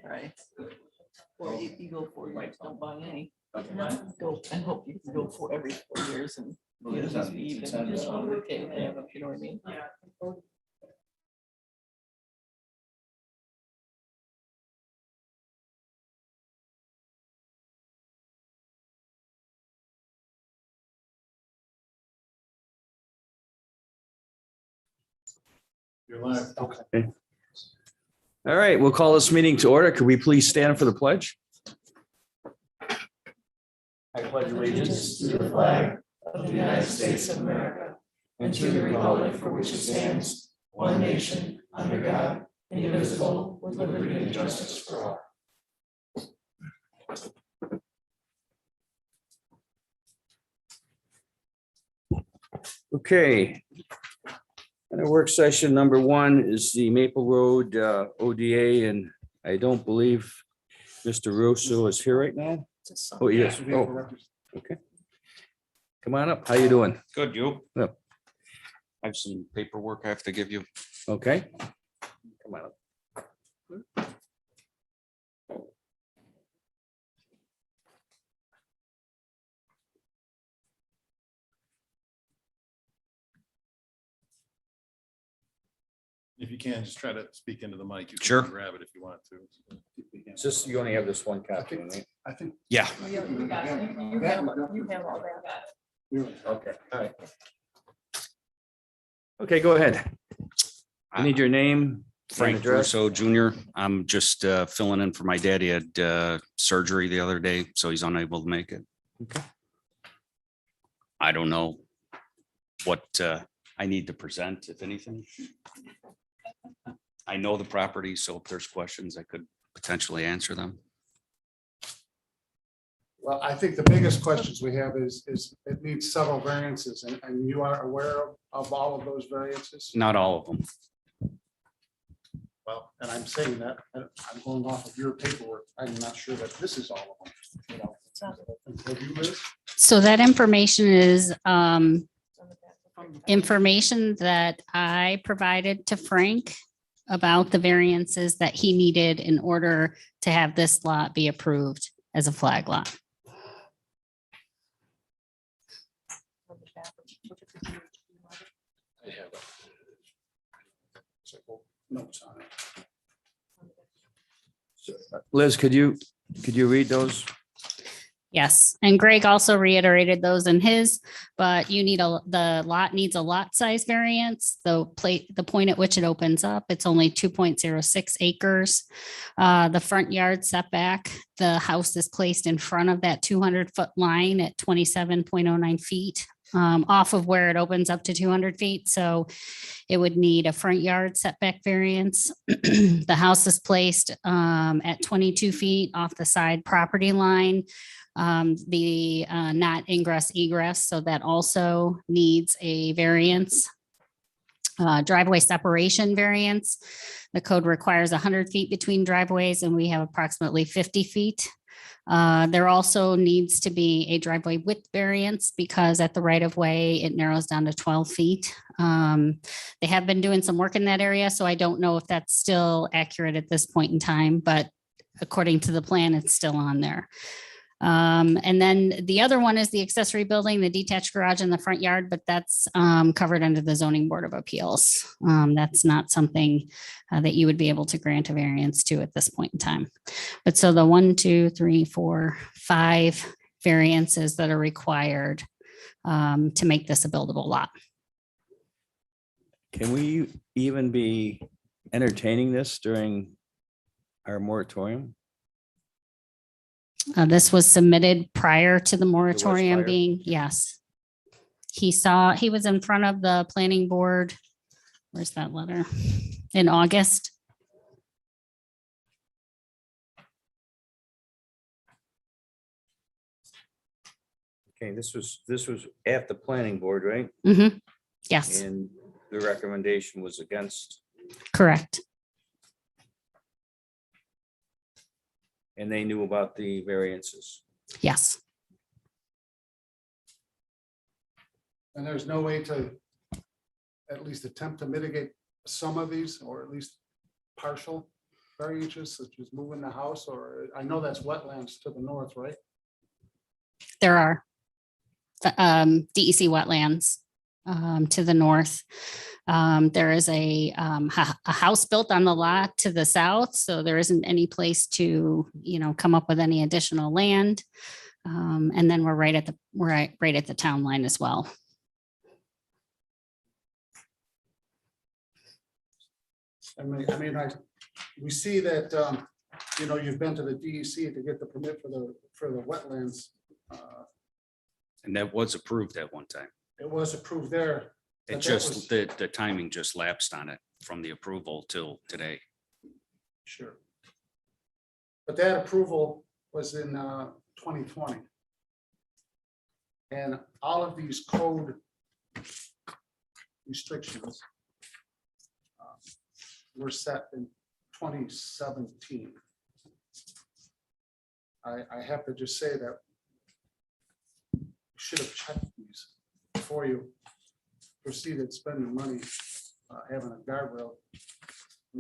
Right. Or you go for it, don't buy any. Go and hope you can go for every 4 years and you know, just be even, just want to okay with them, if you know what I mean? You're live. Okay. All right, we'll call this meeting to order. Could we please stand for the pledge? I pledge allegiance To the flag of the United States of America and to the republic for which it stands, one nation, under God, indivisible, with liberty and justice for all. Okay. And our work session number one is the Maple Road ODA, and I don't believe Mr. Russo is here right now. Oh, yes. Oh, okay. Come on up. How you doing? Good, you? Yeah. I have some paperwork I have to give you. Okay. Come on up. If you can, just try to speak into the mic. You can Sure. grab it if you want to. It's just, you only have this one copy, right? I think. Yeah. You have all that. Okay, all right. Okay, go ahead. I need your name. Frank address. Russo Jr. I'm just filling in for my dad. He had surgery the other day, so he's unable to make it. Okay. I don't know what I need to present, if anything. I know the property, so if there's questions, I could potentially answer them. Well, I think the biggest questions we have is it needs several variances, and you are aware of all of those variances? Not all of them. Well, and I'm saying that, I'm going off of your paperwork. I'm not sure that this is all of them, you know. Have you, Liz? So that information is information that I provided to Frank about the variances that he needed in order to have this lot be approved as a flag lot. I have notes on it. Liz, could you read those? Yes, and Greg also reiterated those in his, but you need the lot needs a lot size variance. The point at which it opens up, it's only 2.06 acres. The front yard setback, the house is placed in front of that 200-foot line at 27.09 feet. Off of where it opens up to 200 feet. So it would need a front yard setback variance. The house is placed at 22 feet off the side property line. The not ingress egress, so that also needs a variance. Driveway separation variance. The code requires 100 feet between driveways and we have approximately 50 feet. There also needs to be a driveway width variance because at the right of way, it narrows down to 12 feet. They have been doing some work in that area, so I don't know if that's still accurate at this point in time, but according to the plan, it's still on there. And then the other one is the accessory building, the detached garage in the front yard, but that's covered under the zoning board of appeals. That's not something that you would be able to grant a variance to at this point in time. But so the 1, 2, 3, 4, 5 variances that are required to make this a buildable lot. Can we even be entertaining this during our moratorium? This was submitted prior to the moratorium prior? being, yes. He was in front of the planning board. Where's that letter? In August. Okay, this was at the planning board, right? Mhm. Yes, And the recommendation was against, correct. and they knew about the variances. Yes. And there's no way to at least attempt to mitigate some of these, or at least partial variances, such as moving the house, or I know that's wetlands to the north, right? There are DEC wetlands to the north. There is a house built on the lot to the south, so there isn't any place to, come up with any additional land. And then we're right at the town line as well. We see that, you've been to the DEC to get the permit for the wetlands. And that was approved at one time. It was approved there. It But that just, was- the timing just lapsed on it from the approval till today. Sure. But that approval was in 2020. And all of these code restrictions were set in 2017. I have to just say that you should have checked these before you proceeded spending money, having a guardrail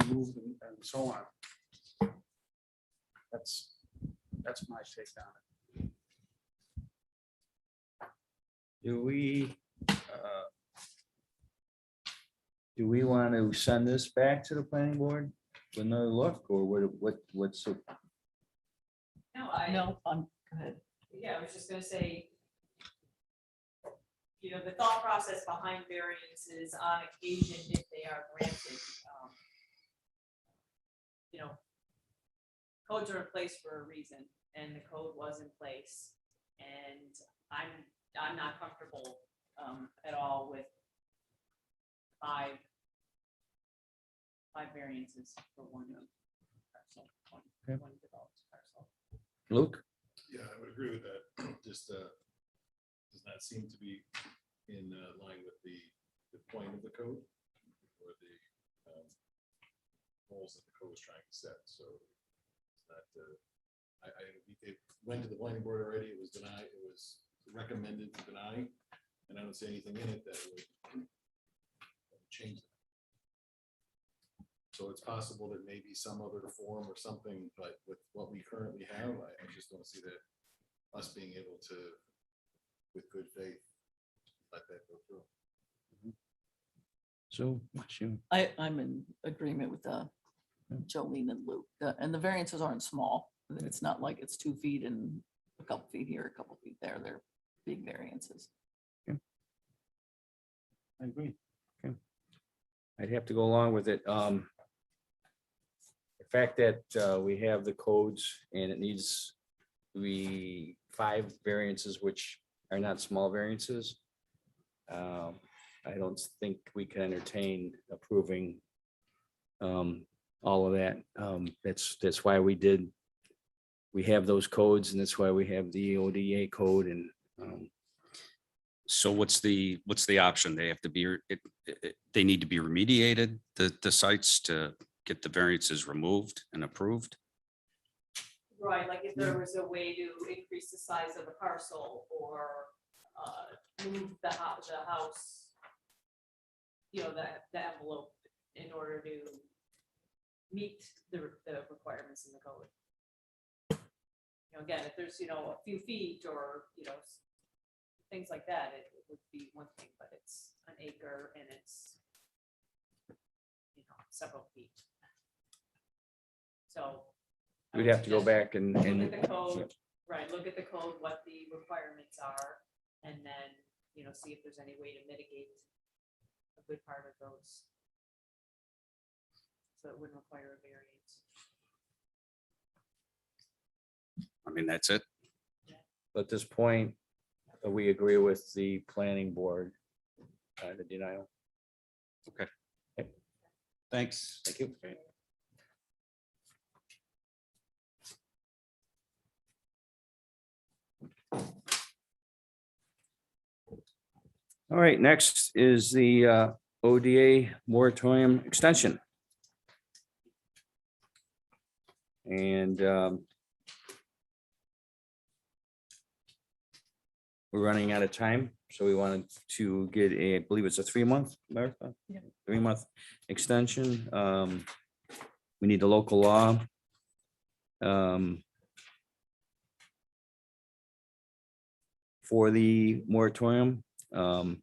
removed and so on. That's my take on it. Do we want to send this back to the planning board for another look, or what's the? No, No, go ahead. yeah, I was just gonna say, the thought process behind variances on occasion, if they are granted, codes are in place for a reason, and the code was in place, and I'm not comfortable at all with five variances for one parcel, Okay. one developed parcel. Luke? Yeah, I would agree with that. Just does not seem to be in line with the point of the code or the goals that the code is trying to set. So it's not, it went to the planning board already. It was denied. It was recommended to deny, and I don't see anything in it that would change that. So it's possible that maybe some other form or something, but with what we currently have, I just don't see that us being able to, with good faith, let that go through. So, shoot. I'm in agreement with Jolene and Luke, and the variances aren't small. It's not like it's 2 feet and a couple feet here, a couple feet there. They're big variances. I agree. Okay. I'd have to go along with it. The fact that we have the codes and it needs to be 5 variances, which are not small variances. I don't think we can entertain approving all of that. That's why we have those codes, and that's why we have the ODA code. And So what's the option? They have to be, they need to be remediated, the sites, to get the variances removed and approved? Right, like if there was a way to increase the size of the parcel or move the house, the envelope in order to meet the requirements in the code. Again, if there's, a few feet or, things like that, it would be one thing, but it's an acre and it's, several feet. So. I we'd would have to go suggest back and. Look at the code, right, look at the code, what the requirements are, and then, see if there's any way to mitigate a good part of those. So it wouldn't require a variance. I mean, that's it. At this point, we agree with the planning board, the denial. Thanks. Thank you. All right, next is the ODA moratorium extension. And we're running out of time, so we wanted to get I believe it's a 3-month, Martha? Yeah. 3-month extension. we need a local law. For the moratorium. And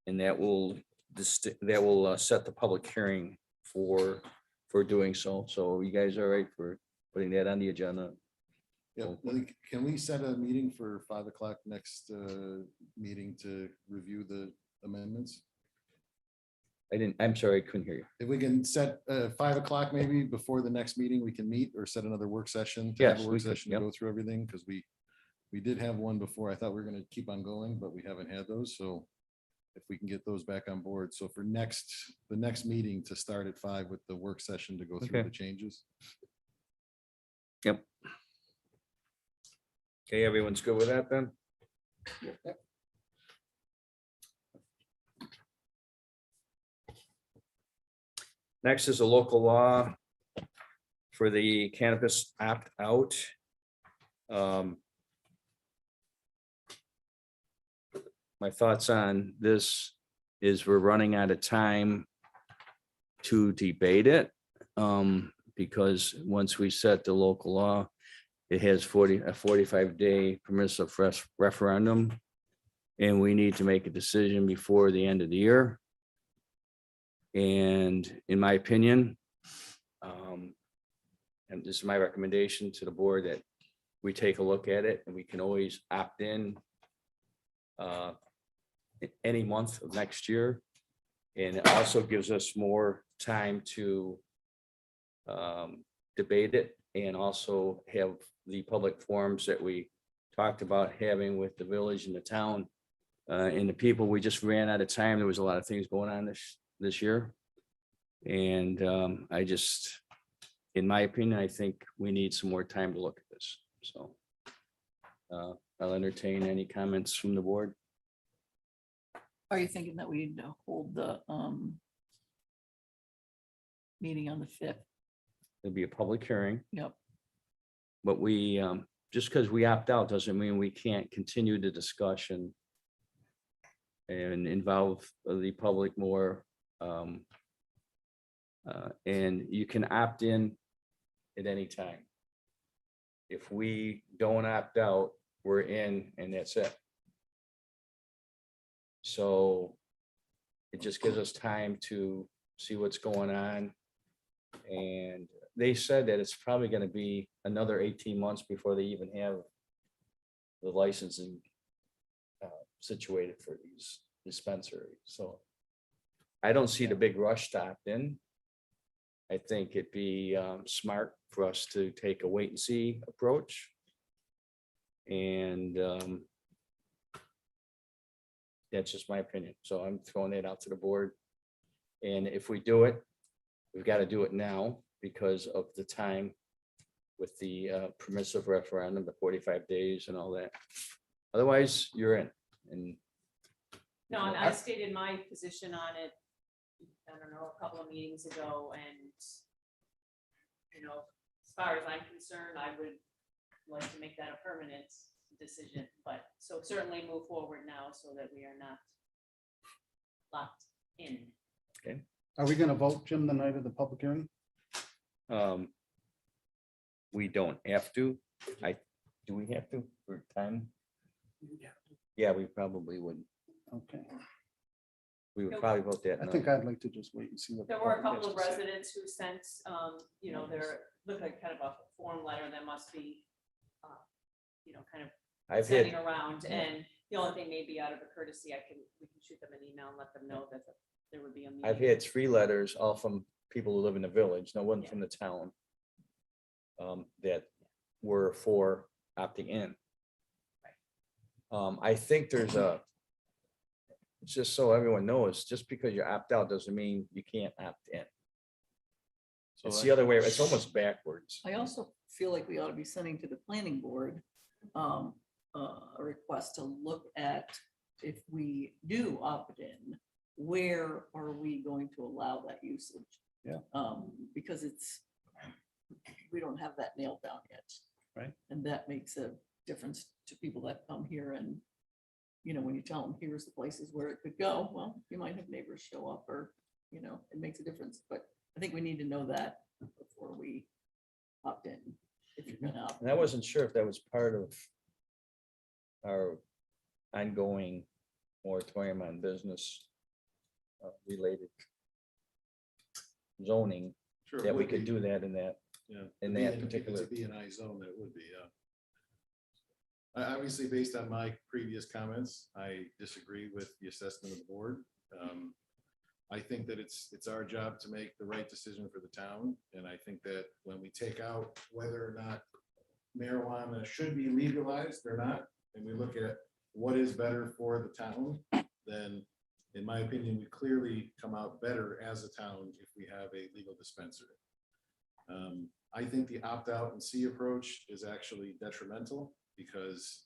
that will, set the public hearing for doing so. So you guys are right for putting that on the agenda. Yeah, can we set a meeting for 5 o'clock next meeting to review the amendments? I'm sorry, I couldn't hear you. If we can set 5 o'clock maybe before the next meeting, we can meet or set another work session. To have Yes, a we work could, session to yep. go through everything, because we did have one before. I thought we were gonna keep on going, but we haven't had those, so if we can get those back on board. So for the next meeting to start at 5 with the work session to go through Okay. the changes. Yep. Okay, everyone's good with that then? Next is a local law for the cannabis opt-out. My thoughts on this is we're running out of time to debate it. Because once we set the local law, it has a 45-day permissive referendum. And we need to make a decision before the end of the year. And in my opinion, and this is my recommendation to the board, that we take a look at it, and we can always opt in any month of next year. And it also gives us more time to debate it, and also have the public forums that we talked about having with the village and the town and the people. We just ran out of time. There was a lot of things going on this year. And in my opinion, I think we need some more time to look at this. So I'll entertain any comments from the board. Are you thinking that we need to hold the meeting on the 5th? There'll be a public hearing, Yep. but we, just because we opt out doesn't mean we can't continue the discussion and involve the public more. And you can opt in at any time. If we don't opt out, we're in, and that's it. So it just gives us time to see what's going on. And they said that it's probably going to be another 18 months before they even have the licensing situated for these dispensaries. So I don't see the big rush to opt in. I think it'd be smart for us to take a wait and see approach. And that's just my opinion. So I'm throwing it out to the board. And if we do it, we've got to do it now because of the time with the permissive referendum, the 45 days and all that. Otherwise, you're in. And No, and I stated my position on it, I don't know, a couple of meetings ago, and as far as I'm concerned, I would like to make that a permanent decision, but so certainly move forward now so that we are not locked in. Are we gonna vote, Jim, the night of the public hearing? we don't have to. Do we have to for time? Yeah, we probably would. Okay, We would probably vote that. I no. think I'd like to just wait and see what. There were a the couple public of has to say. residents who sent, their, looked like kind of a form letter that must be, kind of I've sending had, around, and the only thing maybe out of a courtesy, we can shoot them an email and let them know that there would be a meeting. I've had 3 letters, all from people who live in the village, no one Yeah. from the town. That were for opting in. I think there's just so everyone knows, just because you opt out doesn't mean you can't opt in. So It's the other way, it's almost backwards. I also feel like we ought to be sending to the planning board a request to look at if we do opt in, where are we going to allow that usage? Yeah. Because we don't have that nailed down yet. Right. And that makes a difference to people that come here and, when you tell them, here's the places where it could go, well, you might have neighbors show up, or, you know, it makes a difference, but I think we need to know that before we opt in. If you're gonna opt. And I wasn't sure if that was part of our ongoing moratorium on business related zoning, Sure, it that we would could be, do that in that. yeah. in Be that if particular- it's a B&I zone, that would be, yeah. Obviously, based on my previous comments, I disagree with the assessment of the board. I think that it's our job to make the right decision for the town, and I think that when we take out whether or not marijuana should be legalized or not, and we look at what is better for the town, then in my opinion, we clearly come out better as a town if we have a legal dispensary. I think the opt-out and see approach is actually detrimental because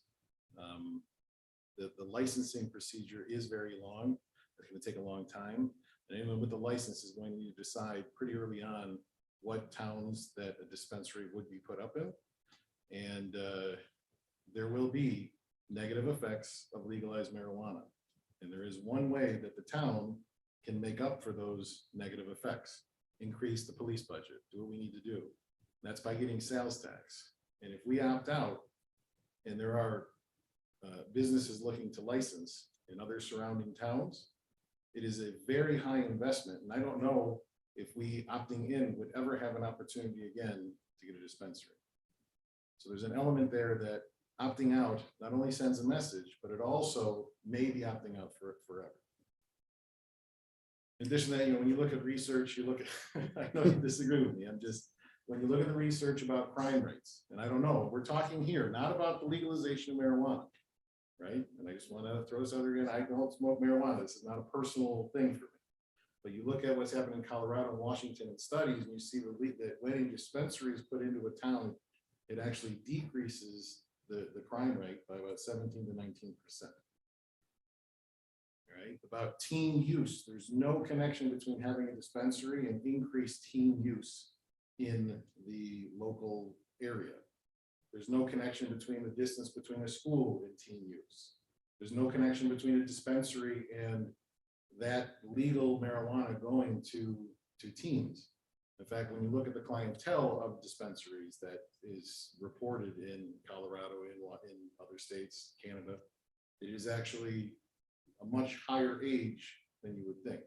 the licensing procedure is very long. It's going to take a long time. And anyone with the license is going to need to decide pretty early on what towns that a dispensary would be put up in. And there will be negative effects of legalized marijuana. And there is one way that the town can make up for those negative effects: increase the police budget, do what we need to do. That's by getting sales tax. And if we opt out and there are businesses looking to license in other surrounding towns, it is a very high investment. And I don't know if we opting in would ever have an opportunity again to get a dispensary. So there's an element there that opting out not only sends a message, but it also may be opting out for forever. In addition to that, you know, when you look at research, you look at, I know you disagree with me, when you look at the research about crime rates, and I don't know, we're talking here, not about the legalization of marijuana, right? And I just want to throw this out there again, I don't smoke marijuana, this is not a personal thing for me. But you look at what's happened in Colorado and Washington and studies, and you see that when a dispensary is put into a town, it actually decreases the crime rate by about 17 to 19%. Right? About teen use, there's no connection between having a dispensary and increased teen use in the local area. There's no connection between the distance between a school and teen use. There's no connection between a dispensary and that legal marijuana going to teens. In fact, when you look at the clientele of dispensaries that is reported in Colorado, in other states, Canada, it is actually a much higher age than you would think.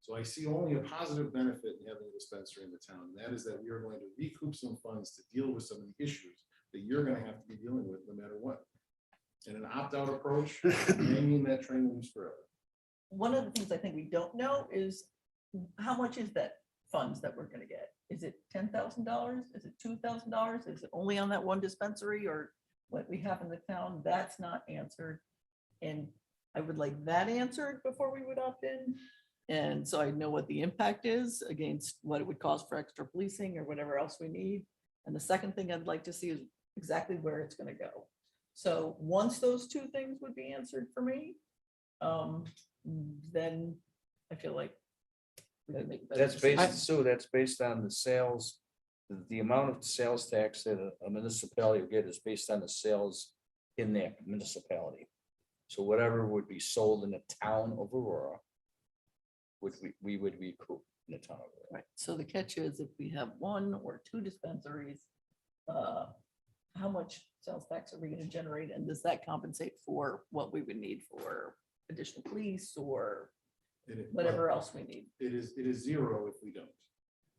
So I see only a positive benefit in having a dispensary in the town, and that is that we are going to recoup some funds to deal with some of the issues that you're going to have to be dealing with no matter what. And an opt-out approach may mean that train moves forever. One of the things I think we don't know is how much is that funds that we're gonna get? Is it $10,000? Is it $2,000? Is it only on that one dispensary, or what we have in the town? That's not answered. And I would like that answered before we would opt in. And so I know what the impact is against what it would cost for extra policing or whatever else we need. And the second thing I'd like to see is exactly where it's gonna go. So once those two things would be answered for me, then I feel like we gotta make a better That's decision. based, Sue, that's based on the sales, the amount of sales tax that a municipality will get is based on the sales in that municipality. So whatever would be sold in the town of Aurora, we would recoup in the town of Aurora. Right, so the catch is if we have one or two dispensaries, how much sales tax are we gonna generate, and does that compensate for what we would need for additional police or whatever else we need? It is zero if we don't.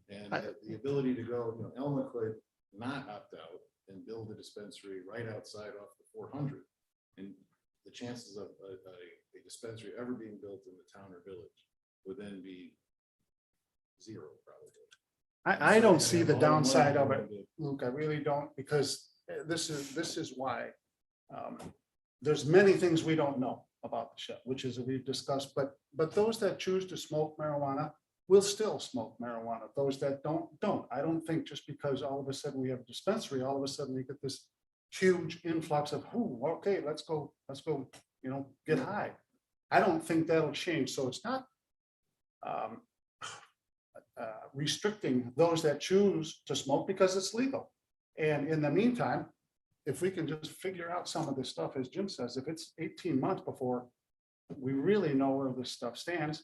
And the ability to go, you know, Elma could not opt out and build a dispensary right outside off the 400. And the chances of a dispensary ever being built in the town or village would then be zero, probably. I don't see the downside of it, Luke, I really don't, because this is why. There's many things we don't know about the shop, which is we've discussed, but those that choose to smoke marijuana will still smoke marijuana. Those that don't. I don't think just because all of a sudden we have a dispensary, all of a sudden we get this huge influx of, okay, let's go, you know, get high. I don't think that'll change. So it's not restricting those that choose to smoke because it's legal. And in the meantime, if we can just figure out some of this stuff, as Jim says, if it's 18 months before we really know where this stuff stands,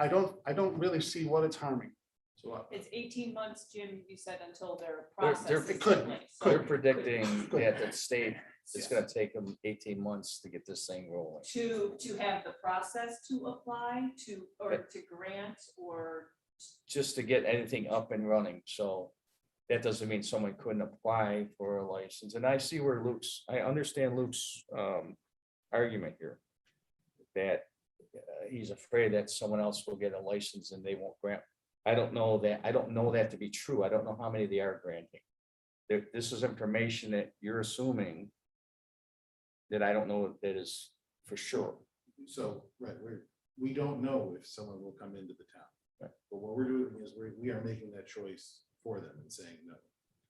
I don't really see what it's harming. So It's 18 months, Jim, you said, until their They're- process. they're- is it could in be. place. They're So predicting that the state, it's gonna take them 18 months to get this thing rolling. to have the process to apply to, or to grant, or, Just to get anything up and running, so that doesn't mean someone couldn't apply for a license, and I see where I understand Luke's argument here. That he's afraid that someone else will get a license and they won't grant. I don't know that to be true. I don't know how many they are granting. This is information that you're assuming that I don't know that is for sure. So, right, we don't know if someone will come into the town. Right. But what we're doing is we are making that choice for them and saying no.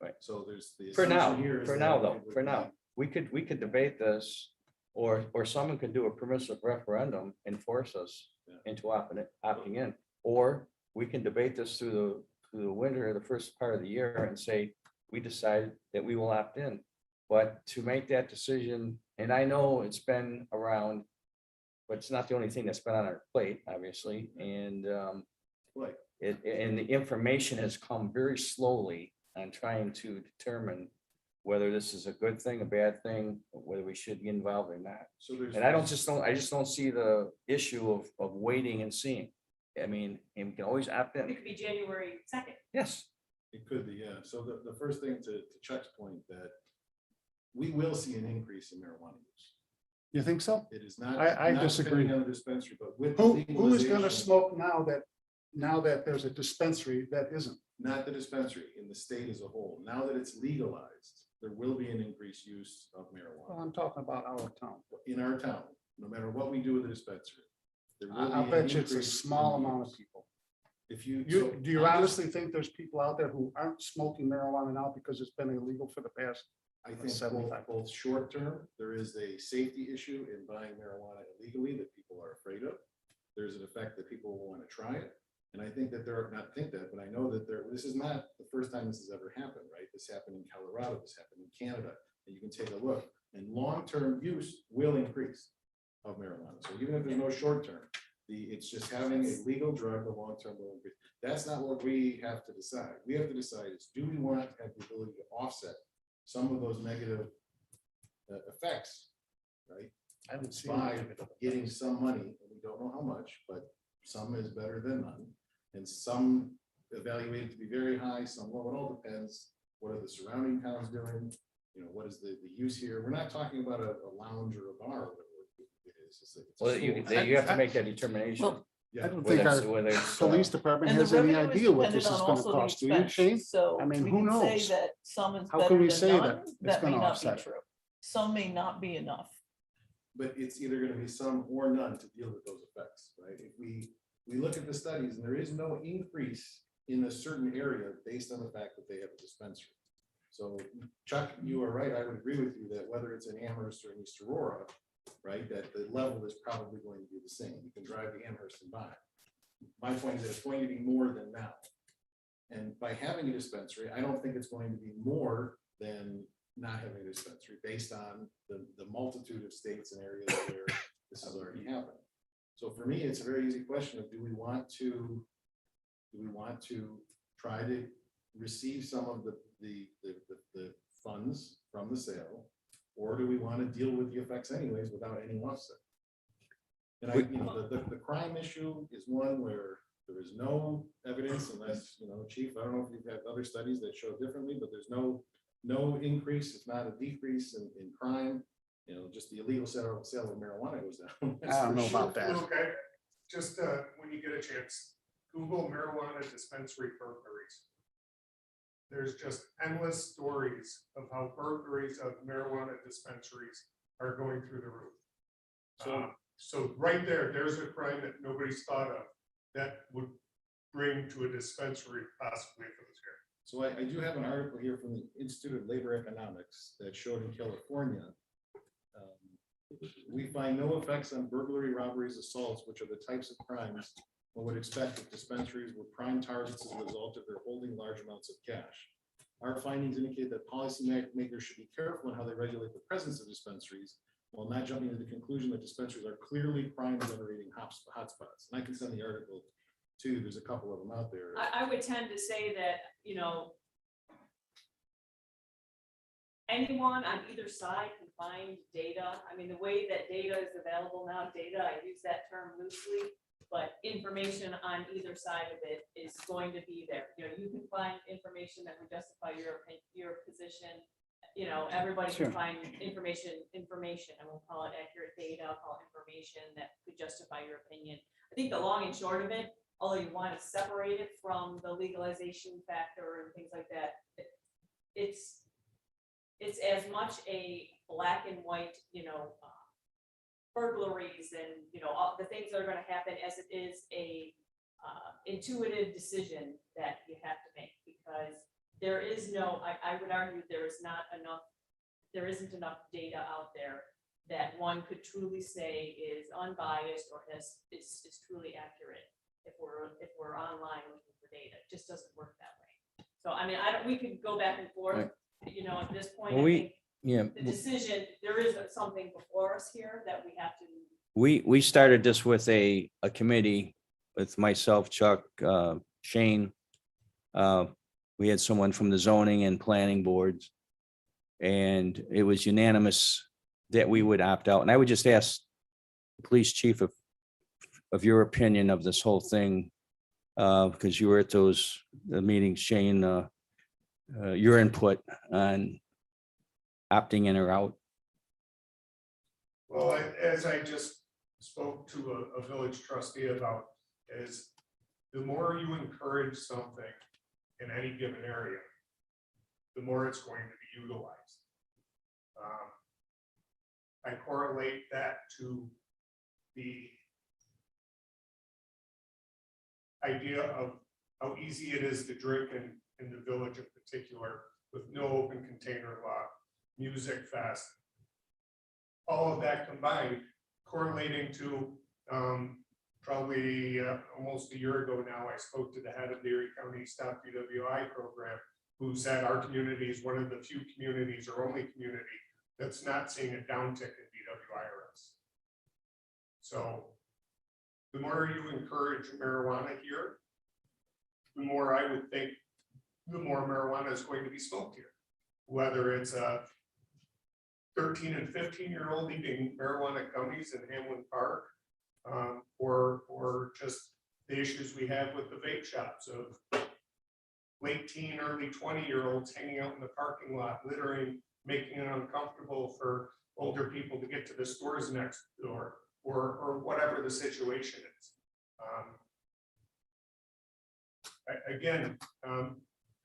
Right. So there's the. For now, assumption here is for that now it though, would for be- now, we could debate this. Or someone could do a permissive referendum and force us Yeah. into opting in. Or we can debate this through the winter, or the first part of the year, and say, we decide that we will opt in. But to make that decision, and I know it's been around, but it's not the only thing that's been on our plate, obviously, and Right. and the information has come very slowly on trying to determine whether this is a good thing, a bad thing, whether we should get involved or not. So there's. And I just don't see the issue of waiting and seeing. I mean, and we can always opt it in. could be January 2nd. Yes, It could be, yeah. So the first thing to Chuck's point, that we will see an increase in marijuana use. You think so? It is not. I not disagree. depending on the dispensary, but with. the Who is gonna legalization- smoke now that there's a dispensary that isn't? Not the dispensary, in the state as a whole. Now that it's legalized, there will be an increased use of Well, marijuana I'm talking about our town. in our town, no matter what we do with the dispensary. There will I be bet an you it's a increase small in amount of use. people. If you. You, so do you I'm just- honestly think there's people out there who aren't smoking marijuana now because it's been illegal for the past? I think 75. both short term, there is a safety issue in buying marijuana illegally that people are afraid of. There's an effect that people will want to try it. And I think that but I know that this is not the first time this has ever happened, right? This happened in Colorado, this happened in Canada, and you can take a look. And long-term use will increase of marijuana. So even if there's no short-term, it's just having a legal drug, the long-term will increase. That's not what we have to decide. We have to decide is, do we want to have the ability to offset some of those negative effects, right? I haven't seen. By much of it. getting some money, and we don't know how much, but some is better than none. And some evaluated to be very high, some low, it all depends. What are the surrounding towns doing? You know, what is the use here? We're not talking about a lounge or a bar, or whatever it is. It's a well, school. you have to make that determination. Well, Yeah. I don't Whether think it's- our whether it's, police department And the has any revenue is idea what this dependent is on gonna also the cost, do you, expense. Shane? So I mean, we who can say knows? that some is How better can we than say none. that it's That may gonna not be offset it? true. Some may not be enough. But it's either gonna be some or none to deal with those effects, right? If we look at the studies and there is no increase in a certain area based on the fact that they have a dispensary. So Chuck, you are right. I would agree with you that whether it's in Amherst or in East Aurora, right, that the level is probably going to be the same. You can drive to Amherst and buy. My point is that it's going to be more than now. And by having a dispensary, I don't think it's going to be more than not having a dispensary based on the multitude of states and areas where this has already happened. So for me, it's a very easy question of do we want to try to receive some of the funds from the sale, or do we want to deal with the effects anyways without any offset? And the crime issue is one where there is no evidence unless, Chief, I don't know if you've had other studies that show differently, but there's no increase, if not a decrease in crime. Just the illegal sale of marijuana goes down. I don't know about that. Okay, just when you get a chance, Google marijuana dispensary burglaries. There's just endless stories of how burglaries of marijuana dispensaries are going through the roof. So right there's a crime that nobody's thought of that would bring to a dispensary possibly for this year. So I do have an article here from the Institute of Labor Economics that showed in California. We find no effects on burglary, robberies, assaults, which are the types of crimes one would expect if dispensaries were prime targets as a result of their holding large amounts of cash. Our findings indicate that policymakers should be careful in how they regulate the presence of dispensaries while not jumping to the conclusion that dispensaries are clearly crime generating hotspots. And I can send the article too, there's a couple of them out there. I would tend to say that, you know, anyone on either side can find data. I mean, the way that data is available now, data, I use that term loosely, but information on either side of it is going to be there. You know, you can find information that would justify your position. You know, everybody Sure. can find information, I won't call it accurate data, I'll call it information that could justify your opinion. I think the long and short of it, although you want to separate it from the legalization factor and things like that, it's as much a black and white, you know, burglaries and, you know, all the things that are gonna happen as it is a intuitive decision that you have to make, because there is no, I would argue there isn't enough data out there that one could truly say is unbiased or is truly accurate if we're online looking for data. It just doesn't work that way. So, I mean, we could go back and forth, Right. you know, at this point, Well, I think Yeah, the decision, there is something before us here that we have to. we started this with a committee with myself, Chuck, Shane. We had someone from the zoning and planning boards. And it was unanimous that we would opt out. And I would just ask the police chief of your opinion of this whole thing. Because you were at the meetings, Shane, your input on opting in or out. Well, as I just spoke to a village trustee about, is the more you encourage something in any given area, the more it's going to be utilized. I correlate that to the idea of how easy it is to drink in the village in particular, with no open container law, music fest, all of that combined, correlating to probably almost a year ago now, I spoke to the head of the Erie County Stop DWI program, who said our community is one of the few communities or only community that's not seeing a downtick in DWI arrests. So the more you encourage marijuana here, the more I would think the more marijuana is going to be smoked here. Whether it's a 13 and 15-year-old eating marijuana gummies in Hamlin Park, or just the issues we have with the vape shops of late teen, early 20-year-olds hanging out in the parking lot, littering, making it uncomfortable for older people to get to the stores next door, or whatever the situation is. Again,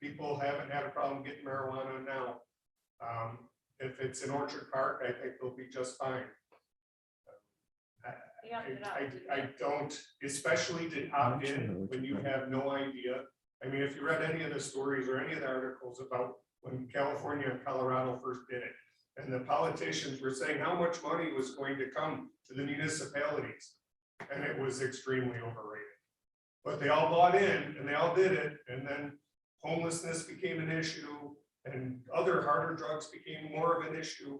people haven't had a problem getting marijuana now. If it's in Orchard Park, I think they'll be just fine. I don't, especially to opt in when you have no idea. I mean, if you read any of the stories or any of the articles about when California and Colorado first did it, and the politicians were saying how much money was going to come to the municipalities, and it was extremely overrated. But they all bought in and they all did it, and then homelessness became an issue and other harder drugs became more of an issue.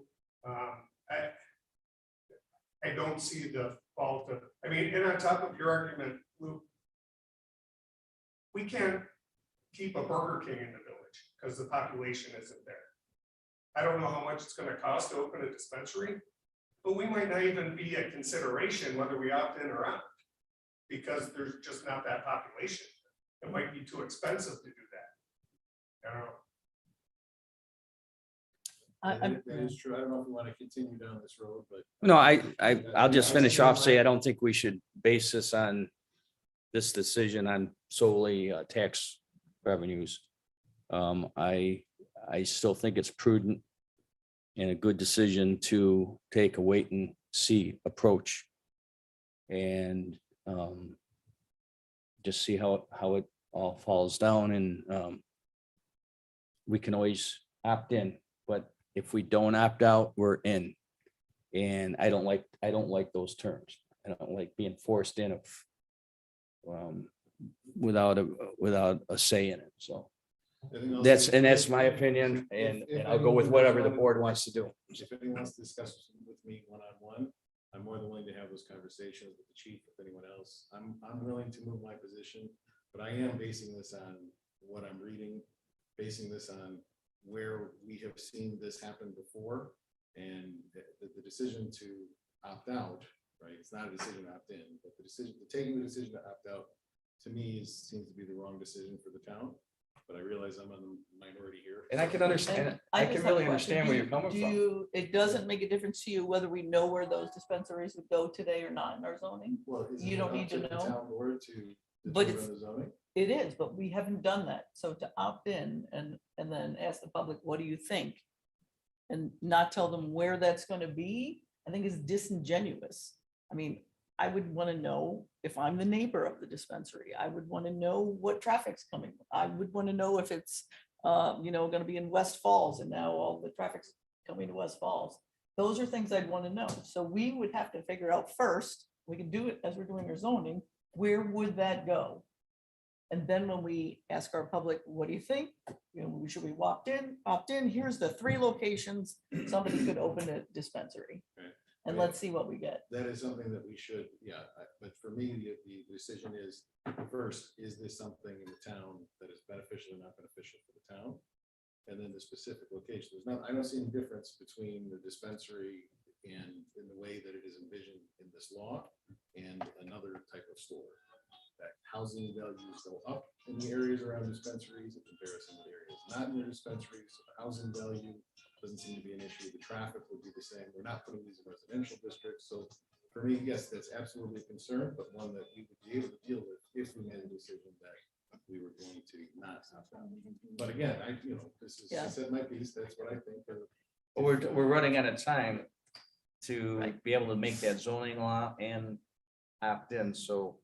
I don't see the fault of, I mean, and on top of your argument, Lou, we can't keep a Burger King in the village because the population isn't there. I don't know how much it's going to cost to open a dispensary, but we might not even be a consideration whether we opt in or out, because there's just not that population. It might be too expensive to do that. I don't know. That is true. I don't know if we want to continue down this road, but. No, I'll just finish off, say I don't think we should base this on this decision on solely tax revenues. I still think it's prudent and a good decision to take a wait and see approach. And just see how it all falls down, and we can always opt in, but if we don't opt out, we're in. And I don't like those terms. I don't like being forced in without a say in it. So that's my opinion, and I'll go with whatever the board wants to do. If anyone wants to discuss with me one-on-one, I'm more than willing to have those conversations with the chief, with anyone else. I'm willing to move my position, but I am basing this on what I'm reading, basing this on where we have seen this happen before. And the decision to opt out, right? It's not a decision to opt in, but taking the decision to opt out, to me, seems to be the wrong decision for the town. But I realize I'm on the minority here. And I can understand, And I just can have a really question. understand Do where you- you're coming do from. you- It doesn't make a difference to you whether we know where those dispensaries would go today or not in our zoning? Well, is You it don't up need to the know. Town board to But determine it's- the zoning? It is, but we haven't done that. So to opt in and then ask the public, what do you think? And not tell them where that's going to be, I think is disingenuous. I mean, I would want to know if I'm the neighbor of the dispensary. I would want to know what traffic's coming. I would want to know if it's, going to be in West Falls and now all the traffic's coming to West Falls. Those are things I'd want to know. So we would have to figure out first, we can do it as we're doing our zoning, where would that go? And then when we ask our public, what do you think? Should we opt in? Here's the 3 locations, somebody could open a dispensary. Okay. And Yeah. let's see what we get. That is something that we should, but for me, the decision is, first, is this something in the town that is beneficial or not beneficial for the town? And then the specific location, I don't see any difference between the dispensary and in the way that it is envisioned in this law and another type of store. That housing values go up in the areas around dispensaries in comparison to the areas not in the dispensaries. So the housing value doesn't seem to be an issue. The traffic would be the same. We're not putting these in residential districts. So for me, yes, that's absolutely a concern, but one that we would be able to deal with if we made a decision that we were going to not opt out. But again, this is, I Yeah. said my piece, that's what I think. But we're running out of time to be able to make that zoning law and opt in, so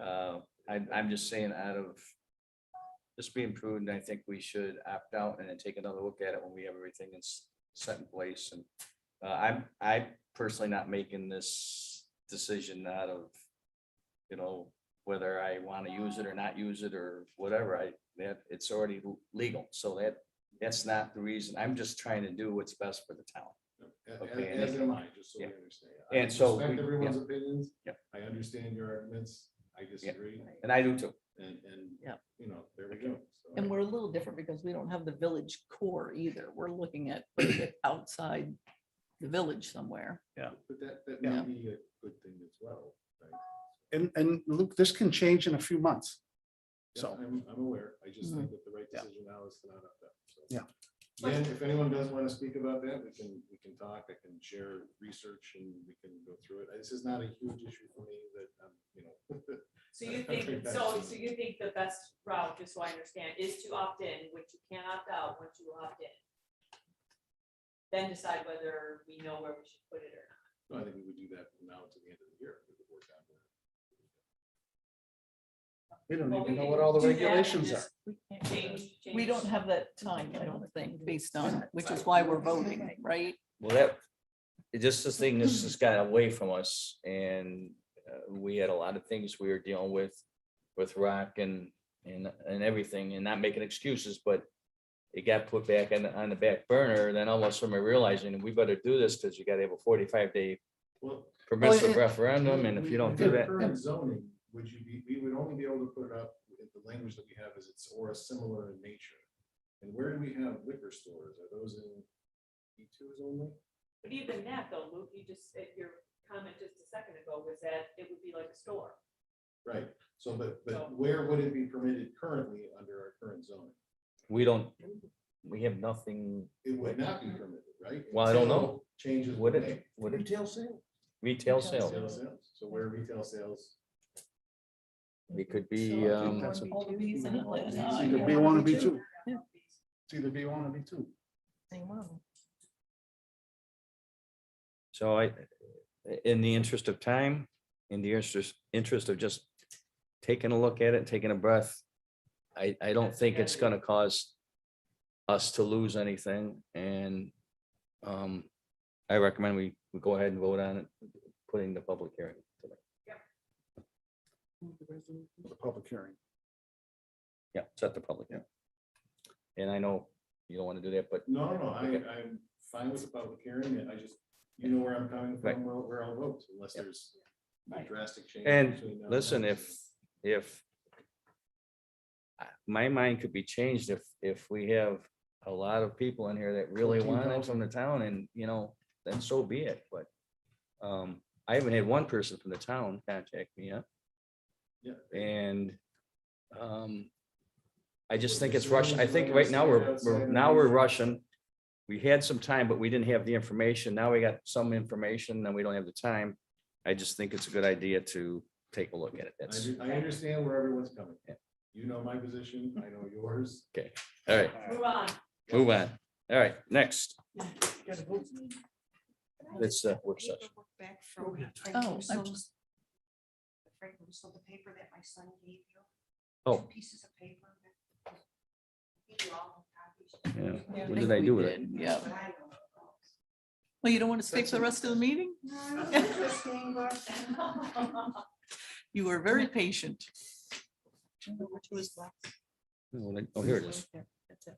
I'm just saying out of just being prudent, I think we should opt out and then take another look at it when we have everything set in place. And I'm personally not making this decision out of, whether I want to use it or not use it or whatever. It's already legal, so that's not the reason. I'm just trying to do what's best for the town. Okay, As am I, just so we yeah. understand. And I so respect we- everyone's opinions. Yeah. I understand your arguments. I disagree. And I do too. And, Yeah. there we go. So And we're a little different because we don't have the village core either. We're looking at putting it outside the village somewhere. But that Yeah. may be a good thing as well, right? And Luke, this can change in a few months. Yeah, So, I'm aware. I just Mm-hmm. think that the right Yeah. decision now is to not opt out. So. Yeah. Again, if anyone does want to speak about that, we can talk. I can share research and we can go through it. This is not a huge issue for me that, So you think, so you think the best route, just so I understand, is to opt in, which you can't opt out once you opt in. Then decide whether we know where we should put it or not. No, I think we would do that from now to the end of the year. We could work on that. we don't Well, even we know can what all the do that and regulations are. just Change. We don't have that time, I don't think, based on, which is why we're voting, right? Well, just this thing, this has got away from us and we had a lot of things we were dealing with rock and everything, and not making excuses, but it got put back on the back burner. Then all of a sudden we're realizing we better do this because you gotta have a 45-day Well, permissive yeah. referendum, and if you don't do With that, current zoning, we would only be able to put it up with the language that we have is it's or similar in nature. And where do we have liquor stores? Are those in E2s only? But even that though, Luke, your comment just a second ago was that it would be like a store. Right, so, but So- where would it be permitted currently under our current zoning? we have nothing. It would not be permitted, right? Well, I don't know. Until Changes. Would were it, made. would it Retail sale. retail Retail sales? Sales. So where retail sales, It could So be, I think that's all the Bs in it, like, It's I either don't B1 or wanna be B2. two. It's either B1 or B2. Same one. so in the interest of time, in the interest of just taking a look at it, taking a breath, I don't think it's gonna cause us to lose anything, and I recommend we go ahead and vote on it, putting the public hearing today. The public hearing. Yeah, set the public hearing. And I know you don't want to do that, but no, I'm fine with the public hearing, and you know where I'm coming Right. from, where I'll vote, unless there's a Right. drastic change. And between now listen, then. if my mind could be changed if we have a lot of people in here that really want it from the town and, then so be it, but I haven't had one person from the town contact me yet. Yeah. And I just think it's rushing. I think right now we're rushing. We had some time, but we didn't have the information. Now we got some information and we don't have the time. I just think it's a good idea to take a look at it. That's, I understand where everyone's coming from. You know my position, I know yours. all right, Move on. move on. All right, next. It's work session. Back from Frank Oh, I'm Russo's- Frank Russo, the paper that my son gave you. Oh. 2 pieces of paper. that- I gave you all the copies. Yeah. What did I do with it? Yeah. But I don't know. Well, you don't want to stay for the rest of the meeting? No, it's interesting, but- You were very patient. Oh, here it is. That's it.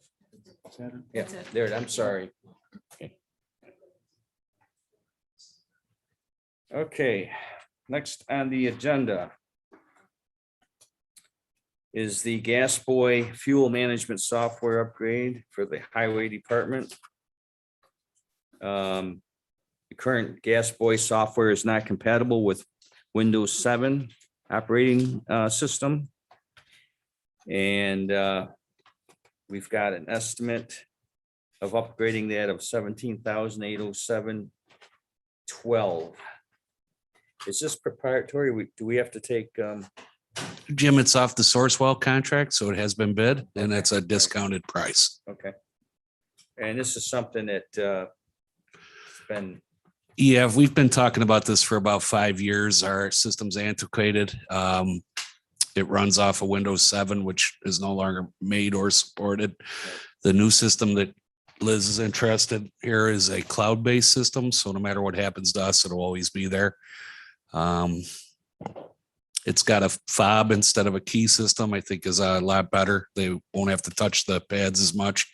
Yeah, That's it. there, I'm sorry. Okay, next on the agenda is the Gas Boy Fuel Management Software upgrade for the Highway Department. The current Gas Boy software is not compatible with Windows 7 operating system. And we've got an estimate of upgrading that of $17,807.12. Is this proprietary? Do we have to take, Jim, it's off the Sourcewell contract, so it has been bid and it's a discounted price. okay. And this is something that been, Yeah, we've been talking about this for about 5 years. Our system's antiquated. It runs off of Windows 7, which is no longer made or supported. The new system that Liz is interested here is a cloud-based system, so no matter what happens to us, it'll always be there. It's got a fob instead of a key system, I think is a lot better. They won't have to touch the pads as much.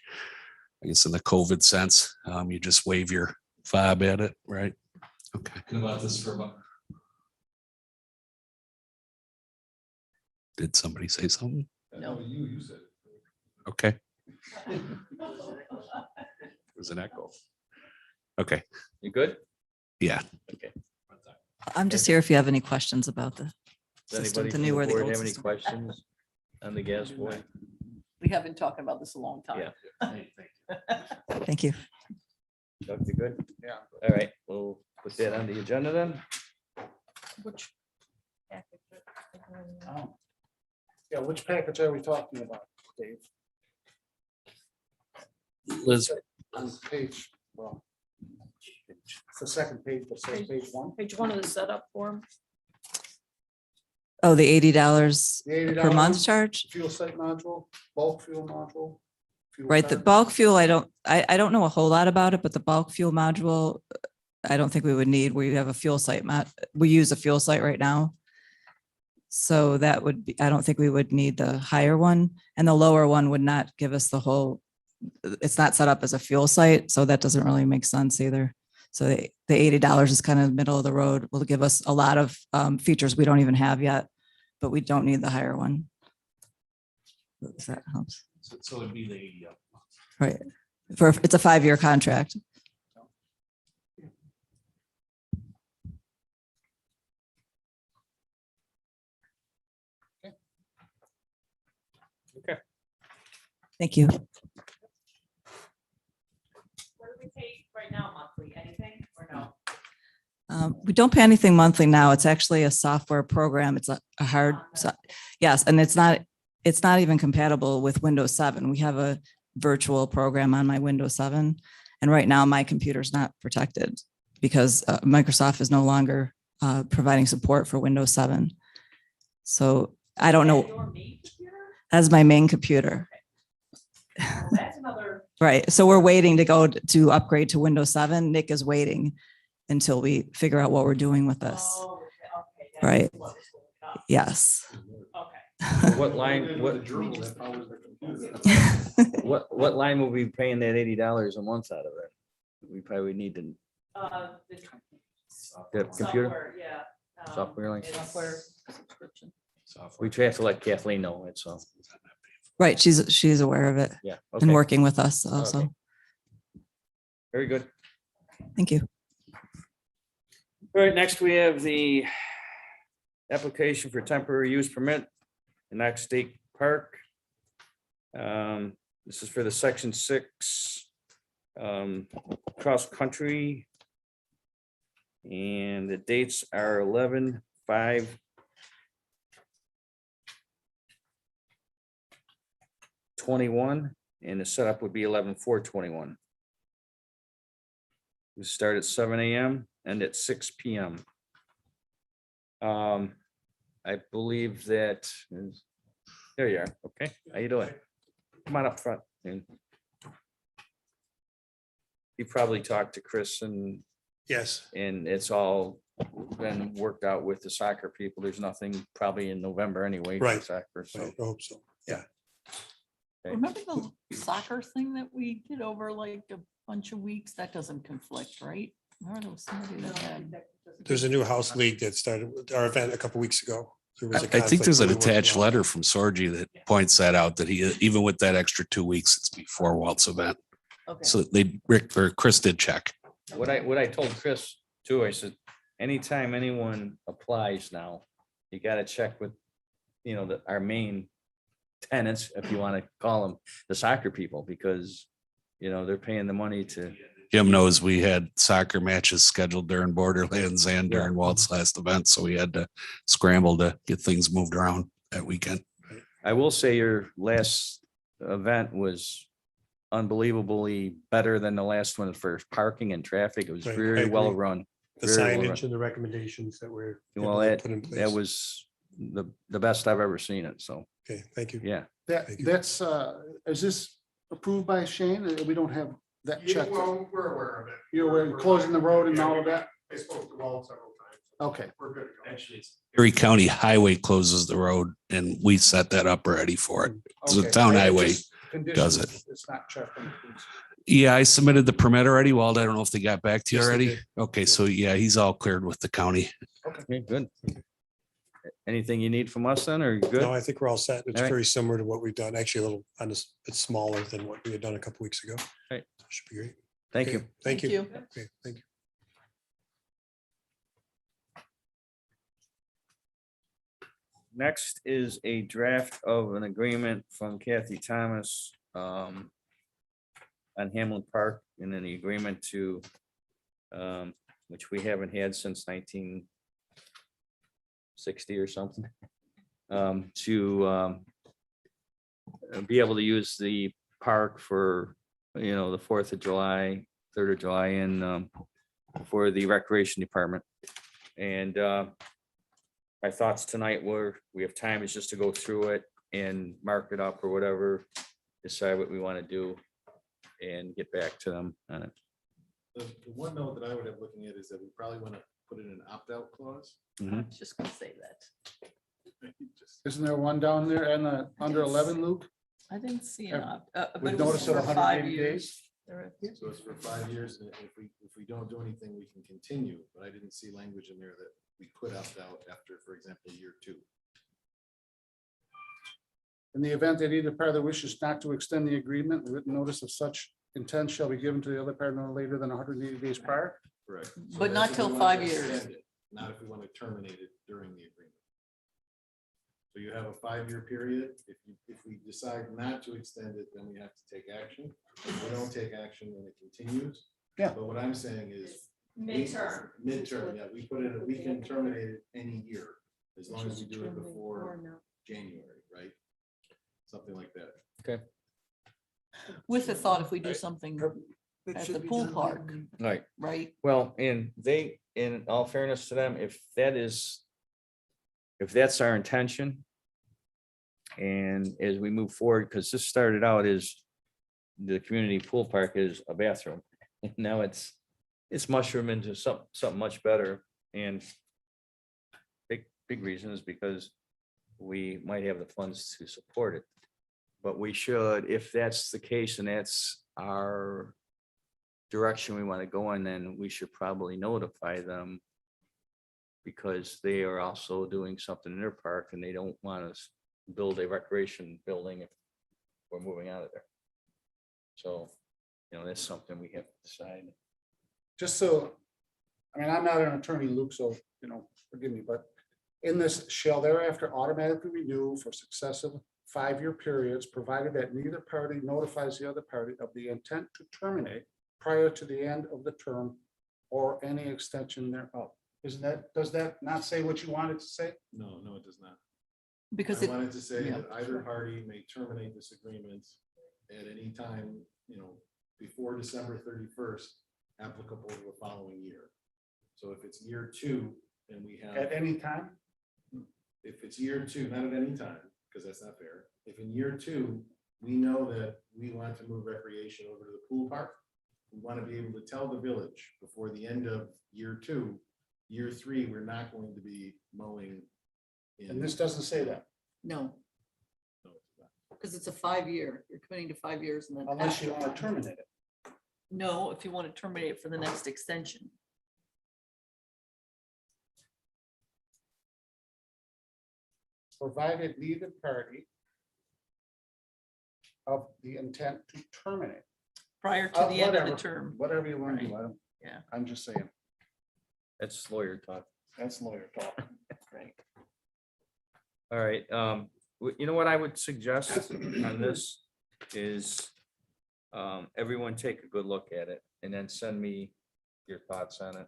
I guess in the COVID sense, you just wave your fob at it, right? Okay. About this for about. Did somebody say something? No. You said. Okay. There's an echo. Okay, you good? yeah. I'm just here if you have any questions about the Does system, anybody the from new the or the board old have any system. questions on the Gas Boy? We have been talking about this a long time. Thank you. Doug, you good? Yeah. All right, we'll put that on the agenda then. Which? Yeah, which package are we talking about, Dave? Liz, On page, well. It's the second page, but say page 1. Page 1 of the setup form. Oh, the $80 The $80 per month charge? Fuel site module, bulk fuel module. fuel Right, the card. bulk fuel, I don't know a whole lot about it, but the bulk fuel module, I don't think we would need. We have a fuel site, we use a fuel site right now. So that would be, I don't think we would need the higher one, and the lower one would not give us the whole, it's not set up as a fuel site, so that doesn't really make sense either. So the $80 is kind of middle of the road, will give us a lot of features we don't even have yet, but we don't need the higher one. If that helps. so it'd be the. Right. It's a 5-year contract. Okay. Thank you. What do we pay right now monthly? Anything or no? We don't pay anything monthly now. It's actually a software program. It's a hard, yes, and it's not even compatible with Windows 7. We have a virtual program on my Windows 7. And right now my computer's not protected because Microsoft is no longer providing support for Windows 7. So I don't know, Your main computer? as my main computer. Well, that's another. Right. So we're waiting to go to upgrade to Windows 7. Nick is waiting until we figure out what we're doing with this. Oh, okay. that's Right. what was going on. Yes. Okay. What line, The what, journal that powers the computer. what line will be paying that $80 a month out of it? We probably need to, The The computer, software, yeah. software link. it's- Software subscription. We have to let Kathleen know it, so, Right, she's aware of it yeah. and Okay, working with us also. Okay. very good. Thank you. All right, next we have the application for temporary use permit in Knack State Park. This is for the section 6 cross country. And the dates are 11/5/21, and the setup would be 11/4/21. We start at 7 a.m. and at 6 p.m. I believe that there you are. Okay, how you doing? Come on up front. And you probably talked to Chris Yes. and it's all been worked out with the soccer people. There's nothing probably in November anyway. for Right. Soccer, so. I hope so. Yeah. Okay. Remember the soccer thing that we did over like a bunch of weeks? That doesn't conflict, right? Remember there was somebody that had. There's a new house league that started with our event a couple weeks ago. There was a I think conflict there's an we worked attached around. letter from Sorgi that points that out, that he, even with that extra 2 weeks, it's before Walt's event. Okay. So Rick or Chris did check. What I told Chris too, I said, anytime anyone applies now, you gotta check with, our main tenants, if you want to call them, the soccer people, because, they're paying the money to. Jim knows we had soccer matches scheduled during Borderlands and during Walt's last event, so we had to scramble to get things moved around that weekend. I will say your last event was unbelievably better than the last one for parking and traffic. It was Right, I very agree. well run. The very well run. signage and the recommendations that were Well, able to put in that place. was the best I've ever seen it. So, Okay, thank you. yeah. Thank you. That's, is this approved by Shane? We don't have that check. Well, we're aware of it. You're aware of closing the road and all of that? I spoke to Walt several times. Okay. We're good to go. Actually, Erie County Highway closes the road and we set that up already for it. So the Okay. town I highway just- does conditions, It's not checked. Yeah, I submitted the permit already. Wald, I don't know if they got back to you Yes, they already. did. Okay, so yeah, he's all cleared with the county. Okay, good. Anything you need from us then, or you No, good? I think we're all set. It's All right. very similar to what we've done. Actually, a little, on this, it's smaller than what we had done a couple weeks ago. Right. Should be great. Thank Okay, you. Thank Thank you. you. Okay, thank you. Next is a draft of an agreement from Kathy Thomas on Hamlin Park, and then the agreement to which we haven't had since 1960 or something, to be able to use the park for, the 4th of July, 3rd of July, and for the Recreation Department. And my thoughts tonight were, we have time is just to go through it and mark it up or whatever, decide what we want to do and get back to them on it. The one note that I would have looking at is that we probably want to put in an opt-out clause. I was just gonna say that. Just- Isn't there one down there and under 11, Luke? I didn't see Yeah. it. But With it was notice of for 180 5 days? years. There is- So it's for 5 years, and if we don't do anything, we can continue, but I didn't see language in there that we could opt out after, for example, year 2. In the event that either party wishes not to extend the agreement, the written notice of such intent shall be given to the other party no later than 180 days prior. Correct. So But not that's if till we want 5 to years. extend it, Not if we want to terminate it during the agreement. So you have a 5-year period. If we decide not to extend it, then we have to take action. If we don't take action, then it continues. Yeah. But what I'm saying is. Midterm. Midterm, yeah, we put in, we can terminate it any year, as long as we do it before January, right? Something like that. With the thought, if we do something at the pool park, Right. right? Well, and they, in all fairness to them, if that's our intention, and as we move forward, because this started out as the community pool park is a bathroom. Now it's mushroomed into something much better, and big reason is because we might have the funds to support it. But we should, if that's the case, and that's our direction we want to go in, then we should probably notify them. Because they are also doing something in their park and they don't want us to build a recreation building if we're moving out of there. So, that's something we have to decide. Just so, I mean, I'm not an attorney, Luke, so, forgive me, but in this, shall thereafter automatically renew for successive 5-year periods, provided that neither party notifies the other party of the intent to terminate prior to the end of the term or any extension thereof. Does that not say what you wanted to say? No, it does not. Because I it, wanted to say yeah, that either sure. party may terminate this agreement at any time, before December 31st, applicable to the following year. So if it's year 2, and we have. At any time? If it's year 2, not at any time, because that's not fair. If in year 2, we know that we want to move recreation over to the pool park, we want to be able to tell the village before the end of year 2, year 3, we're not going to be mowing. And this doesn't say that, No, No, it's not. because it's a 5-year, you're committing to 5 years and then. unless you after want to that- terminate it. No, if you want to terminate it for the next extension. Provided neither party of the intent to terminate. Prior to the end of the Whatever, term. Whatever you want to do, I don't. Yeah. I'm just saying, That's lawyer talk. that's lawyer talk. Right. All right, you know what I would suggest on this is everyone take a good look at it and then send me your thoughts on it.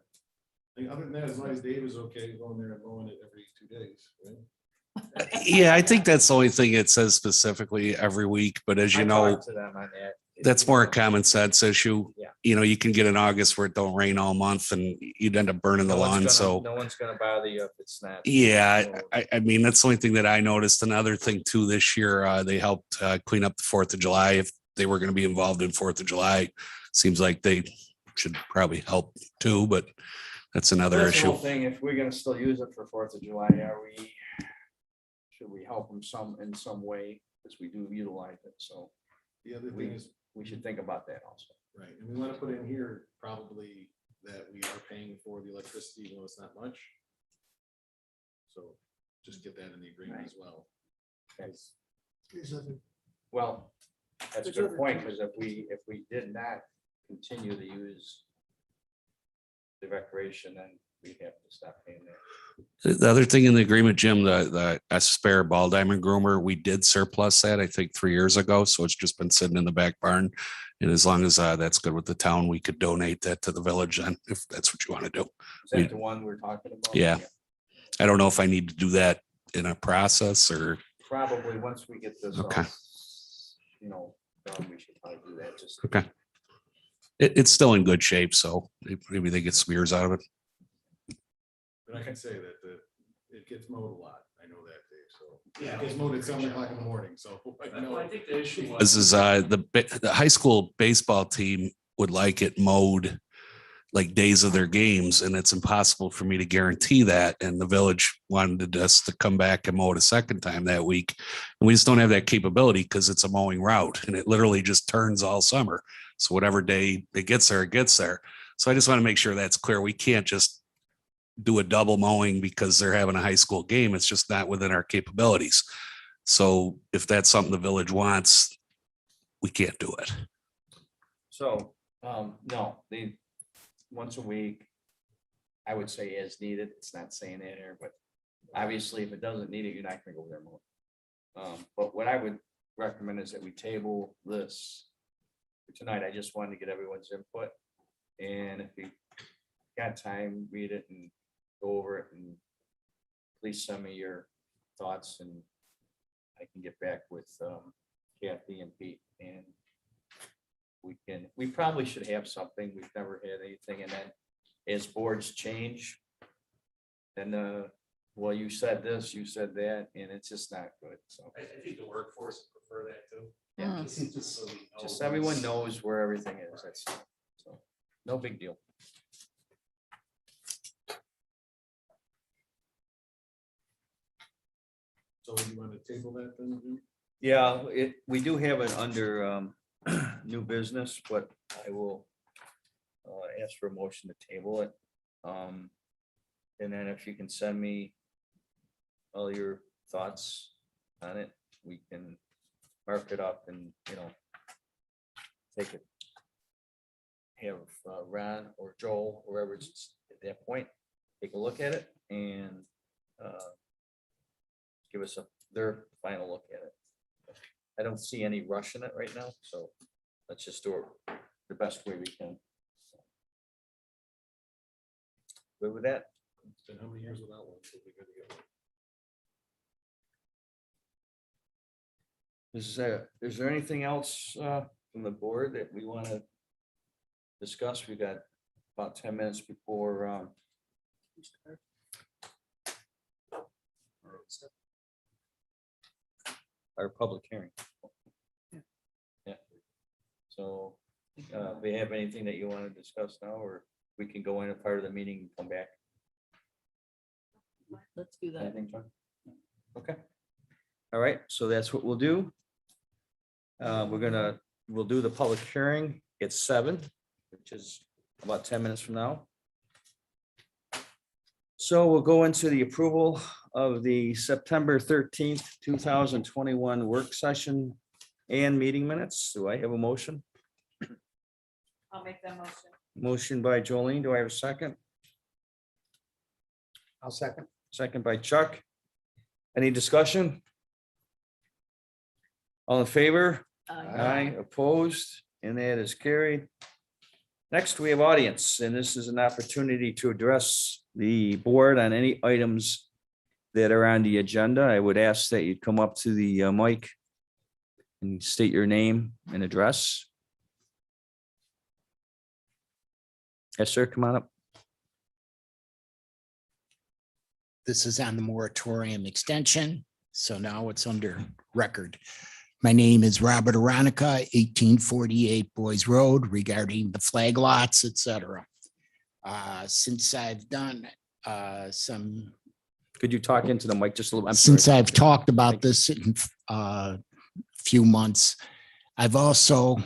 I mean, other than that, as long as Dave is okay going there and mowing it every 2 days, right? Yeah, I think that's the only thing it says specifically every week, but as you I know, talked to them on that. that's more a common sense issue. Yeah. You can get in August where it don't rain all month and you'd end up burning the No one's lawn, gonna- so. No one's gonna bother you if it's not. Yeah, So, I mean, that's the only thing that I noticed. Another thing too, this year, they helped clean up the 4th of July. If they were going to be involved in 4th of July, seems like they should probably help too, but that's another That's the whole issue. thing, if we're gonna still use it for 4th of July, should we help them in some way, because we do utilize it, so The other thing is, we should think about that also. right, and we want to put in here probably that we are paying for the electricity, even though it's not much. So just get that in the agreement as well. Yes. These are the- Well, that's a There's good other point, things. because if we did not continue to use the recreation, then we'd have to stop paying that. The other thing in the agreement, Jim, the spare ball diamond groomer, we did surplus that, I think, 3 years ago. So it's just been sitting in the back barn. And as long as that's good with the town, we could donate that to the village then, if that's what you want to do. Is that the one we're talking about? Yeah. I don't know if I need to do that in a process or, Probably, once we get this, Okay. done, we should probably do that, just. okay. It's still in good shape, so maybe they get some years out of it. But I can say that it gets mowed a lot. I know that, Dave, so. Yeah. It gets mowed at 7:00 in the morning, so. I know. think the issue This is the high school baseball team would like it mowed like days of their games, and it's impossible for me to guarantee that. And the village wanted us to come back and mow it a second time that week. And we just don't have that capability because it's a mowing route and it literally just turns all summer. So whatever day it gets there, it gets there. So I just want to make sure that's clear. We can't just do a double mowing because they're having a high school game. It's just not within our capabilities. So if that's something the village wants, we can't do it. So, no, once a week, I would say as needed. It's not saying that here, but obviously if it doesn't need it, you're not gonna go there more. But what I would recommend is that we table this for tonight. I just wanted to get everyone's input. And if you got time, read it and go over it, and please send me your thoughts, and I can get back with Kathy and Pete, and we probably should have something. We've never had anything. And then as boards change, then well, you said this, you said that, and it's just not good. So I think the workforce would prefer that too. Yeah. Just so we know just everyone knows where everything is. That's so no big deal. So you want to table that then? Jim? Yeah, we do have it under new business, but I will ask for a motion to table it. And then if you can send me all your thoughts on it, we can mark it up and, take it. Have Ron or Joel, whoever it's at that point, take a look at it and give us their final look at it. I don't see any rush in it right now, so let's just do it the best way we can. Good with that? It's been how many years without one? Should be good to go. Is there anything else from the board that we want to discuss? We got about 10 minutes before our public hearing. Yeah. So, we have anything that you want to discuss now, or we can go in a part of the meeting and come back? Let's do that. Anything, John? Okay. All right, so that's what we'll do. We'll do the public hearing at 7, which is about 10 minutes from now. So we'll go into the approval of the September 13th, 2021 work session and meeting minutes. Do I have a motion? I'll make that motion. Motion by Jolene. Do I have a second? I'll second. Second by Chuck. Any discussion? All in favor? Aye, opposed, and that is carried. Next, we have audience, and this is an opportunity to address the board on any items that are on the agenda. I would ask that you come up to the mic and state your name and address. Yes, sir, come on up. This is on the moratorium extension, so now it's under record. My name is Robert Aronica, 1848 Boys Road, regarding the flag lots, etc. Since I've done some, Could you talk into the mic just a little? I'm since sorry. I've talked about this in a few months, I've also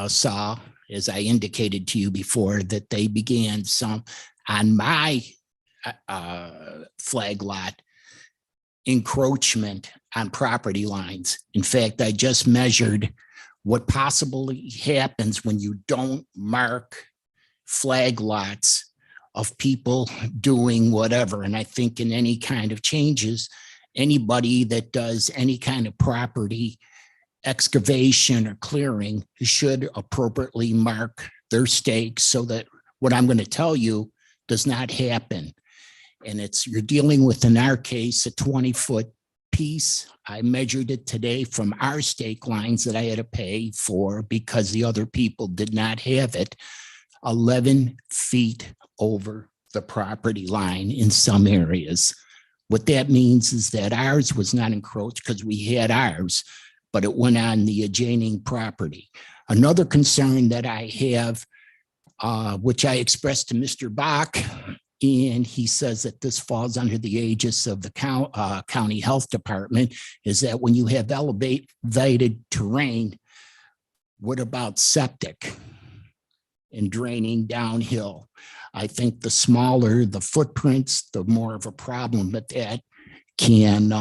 saw, as I indicated to you before, that they began some on my flag lot encroachment on property lines. In fact, I just measured what possibly happens when you don't mark flag lots of people doing whatever. And I think in any kind of changes, anybody that does any kind of property excavation or clearing should appropriately mark their stakes so that what I'm going to tell you does not happen. And you're dealing with, in our case, a 20-foot piece. I measured it today from our stake lines that I had to pay for because the other people did not have it, 11 feet over the property line in some areas. What that means is that ours was not encroached because we had ours, but it went on the adjoining property. Another concern that I have, which I expressed to Mr. Bach, and he says that this falls under the aegis of the county health department, is that when you have elevated terrain, what about septic and draining downhill? I think the smaller the footprints, the more of a problem that can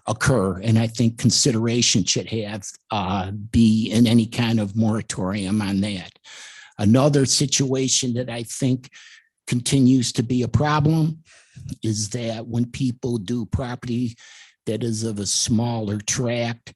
occur. And I think consideration should have be in any kind of moratorium on that. Another situation that I think continues to be a problem is that when people do property that is of a smaller tract,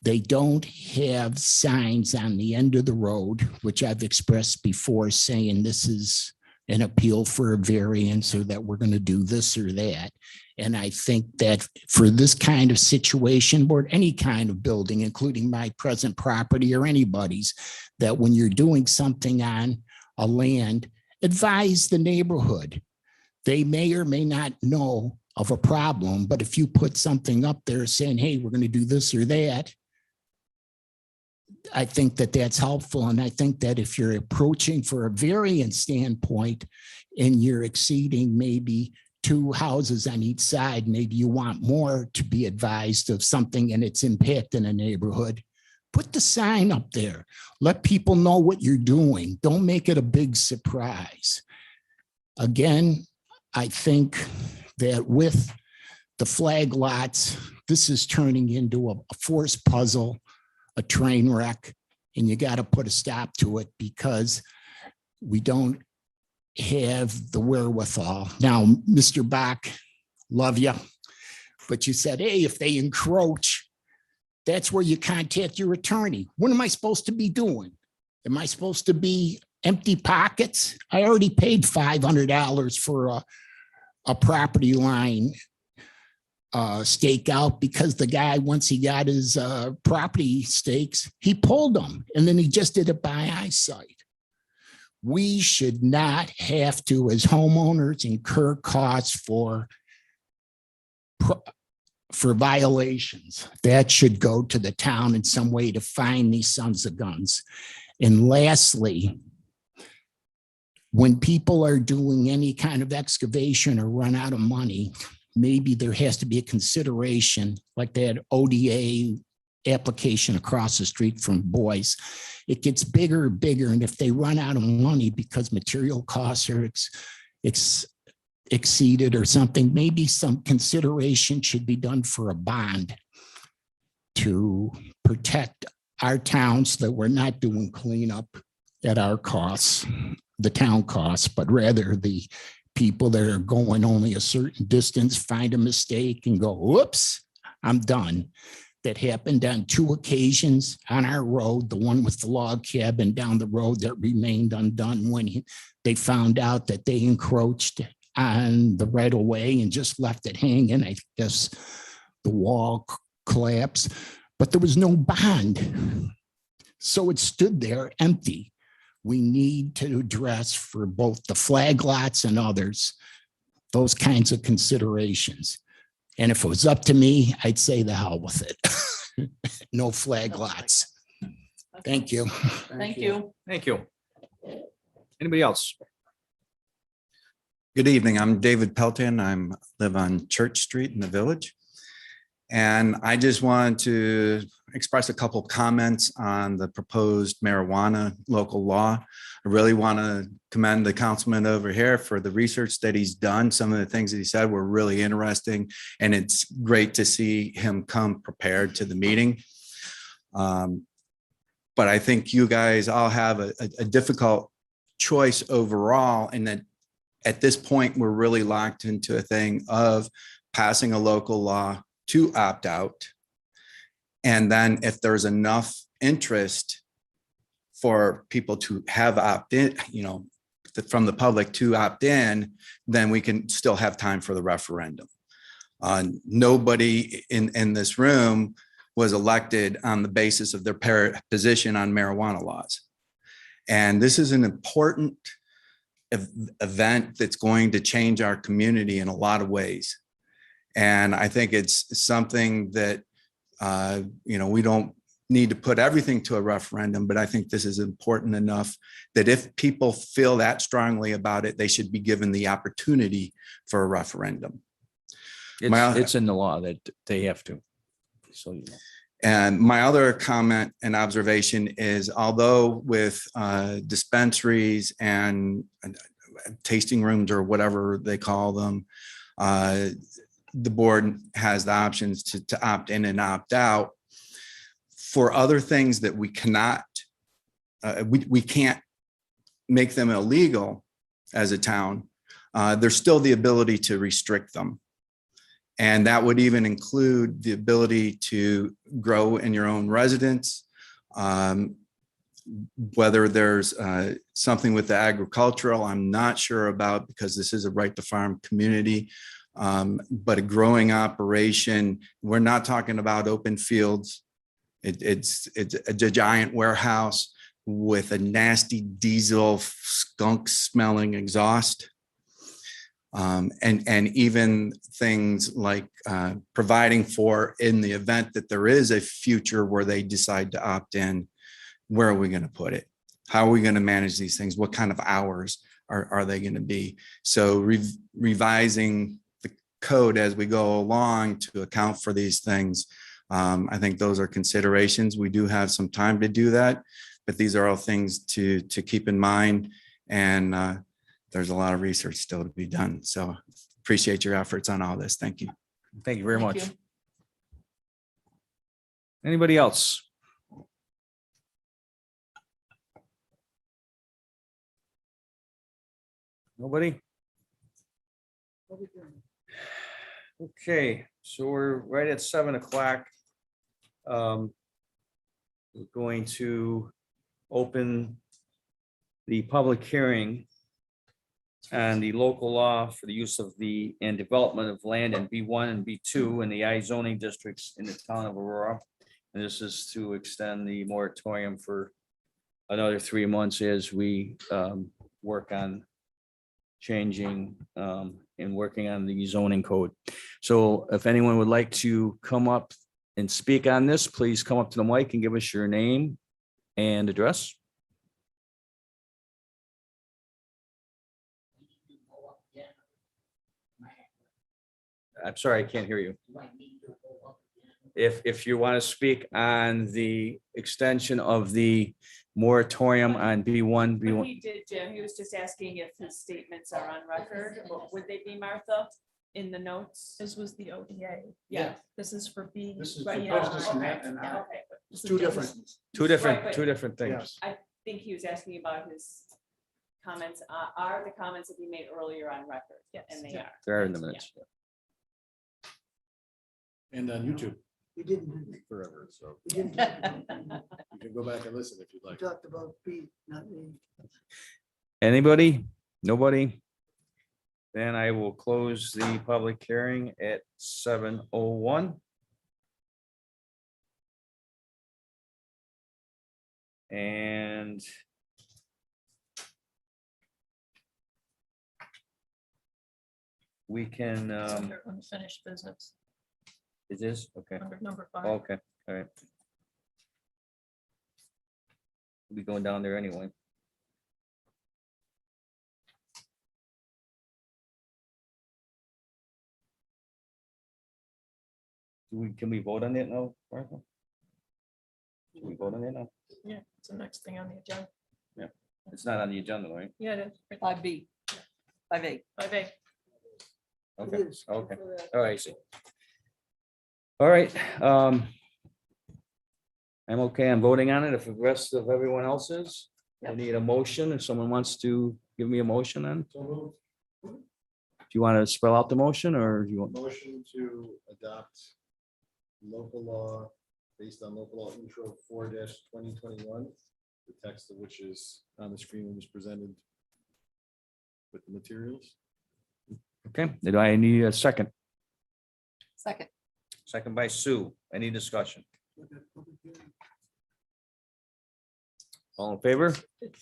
they don't have signs on the end of the road, which I've expressed before, saying this is an appeal for a variance or that we're going to do this or that. And I think that for this kind of situation, or any kind of building, including my present property or anybody's, that when you're doing something on a land, advise the neighborhood. They may or may not know of a problem, but if you put something up there saying, hey, we're going to do this or that, I think that that's helpful. And I think that if you're approaching for a variance standpoint and you're exceeding maybe 2 houses on each side, maybe you want more to be advised of something and its impact in a neighborhood. Put the sign up there. Let people know what you're doing. Don't make it a big surprise. Again, I think that with the flag lots, this is turning into a forced puzzle, a train wreck, and you got to put a stop to it because we don't have the wherewithal. Now, Mr. Bach, love you, but you said, hey, if they encroach, that's where you contact your attorney. What am I supposed to be doing? Am I supposed to be empty pockets? I already paid $500 for a property line stakeout because the guy, once he got his property stakes, he pulled them and then he just did it by eyesight. We should not have to, as homeowners, incur costs for violations. That should go to the town in some way to find these sons of guns. And lastly, when people are doing any kind of excavation or run out of money, maybe there has to be a consideration like that ODA application across the street from Boyce. It gets bigger and bigger. And if they run out of money because material costs are exceeded or something, maybe some consideration should be done for a bond to protect our towns, so that we're not doing cleanup at our costs, the town costs, but rather the people that are going only a certain distance, find a mistake and go, whoops, I'm done. That happened on 2 occasions on our road, the one with the log cabin down the road that remained undone when they found out that they encroached on the right of way and just left it hanging. I guess the wall collapsed, but there was no bond. So it stood there empty. We need to address for both the flag lots and others, those kinds of considerations. And if it was up to me, I'd say the hell with it. No flag lots. Thank you. Thank you. Thank you. Anybody else? Good evening. I'm David Pelton. I live on Church Street in the Village. And I just wanted to express a couple comments on the proposed marijuana local law. I really want to commend the councilman over here for the research that he's done. Some of the things that he said were really interesting, and it's great to see him come prepared to the meeting. But I think you guys all have a difficult choice overall, in that at this point, we're really locked into a thing of passing a local law to opt out. And then if there's enough interest for people to have opt in, from the public to opt in, then we can still have time for the referendum. Nobody in this room was elected on the basis of their position on marijuana laws. And this is an important event that's going to change our community in a lot of ways. And I think it's something that, we don't need to put everything to a referendum, but I think this is important enough that if people feel that strongly about it, they should be given the opportunity for a referendum. It's in the law that they have to. So, and my other comment and observation is, although with dispensaries and tasting rooms or whatever they call them, the board has the options to opt in and opt out. For other things that we cannot, we can't make them illegal as a town, there's still the ability to restrict them. And that would even include the ability to grow in your own residence, whether there's something with the agricultural, I'm not sure about, because this is a right to farm community. But a growing operation, we're not talking about open fields. It's a giant warehouse with a nasty diesel skunk smelling exhaust. And even things like providing for, in the event that there is a future where they decide to opt in, where are we going to put it? How are we going to manage these things? What kind of hours are they going to be? So revising the code as we go along to account for these things I think those are considerations. We do have some time to do that, but these are all things to keep in mind. And there's a lot of research still to be done. So appreciate your efforts on all this. Thank you. Thank you very Thank much. you. Anybody else? Nobody? Okay, so we're right at 7 o'clock. We're going to open the public hearing on the local law for the use of the and development of land in B1 and B2 in the Izoning districts in the town of Aurora. And this is to extend the moratorium for another 3 months as we work on changing and working on the zoning code. So if anyone would like to come up and speak on this, please come up to the mic and give us your name and address. I'm sorry, I can't hear you. If you want to speak on the extension of the moratorium on B1, But B1, he did, Jim, he was just asking if his statements are on record, or would they be, Martha, in the notes? This was the ODA. Yeah. This is for B. This is for Right, yeah, business and that, okay, and okay. it's two different. Right, but- two different things. Yes. I think he was asking about his comments, are the comments that he made earlier on record? Yes. And they are. They're in the minutes. And on YouTube We didn't, forever, so we didn't, you can go back and listen if you'd like. talked about B, not me. Anybody? Nobody? Then I will close the public hearing at 7:01. And we can, Under unfinished business, it is, okay, under number 5. okay, all right. We'll be going down there anyway. Can we vote on it now, Martha? Can we vote on it now? Yeah, it's the next thing on the agenda. It's not on the agenda, right? Yeah, it is. 5B. 5A. 5A. Okay, okay, all right, I see. All right, I'm okay, I'm voting on it. If the rest of everyone else is, I need a motion. If someone wants to give me a motion on, do So moved. you want to spell out the motion or do you want? Motion to adopt local law based on local law intro 4-2021, the text of which is on the screen and was presented with the materials. Okay, do I need a second? Second. Second by Sue. Any discussion? All in favor?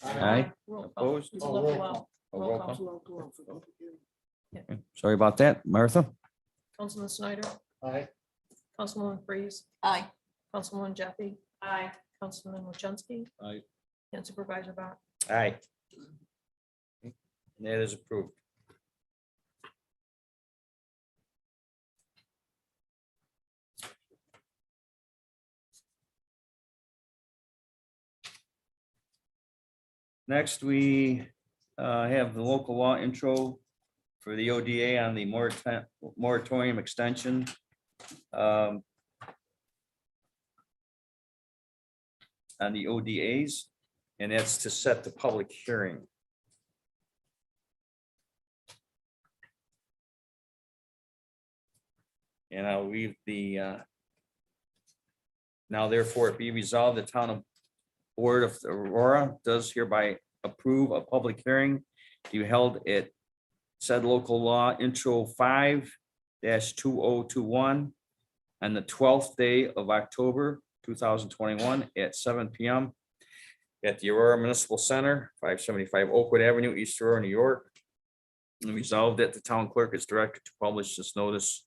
Aye. Roll call. Opposed? It's Oh, local roll law. A Roll roll call. call? Okay, sorry about that. Martha? Councilman Snyder, Aye. Councilwoman Freeze, Aye. Councilwoman Jeffy, Aye. Councilman Wilchenski, Aye. and Supervisor Bach. Aye. That is approved. Next, we have the local law intro for the ODA on the moratorium extension. On the ODAs, and that's to set the public hearing. And I'll leave the now therefore it be resolved, the town of Board of Aurora does hereby approve a public hearing to be held at said local law intro 5-2021 on the 12th day of October 2021 at 7 p.m. at the Aurora Municipal Center, 575 Oakwood Avenue, East Aurora, New York. And resolved that the town clerk is directed to publish this notice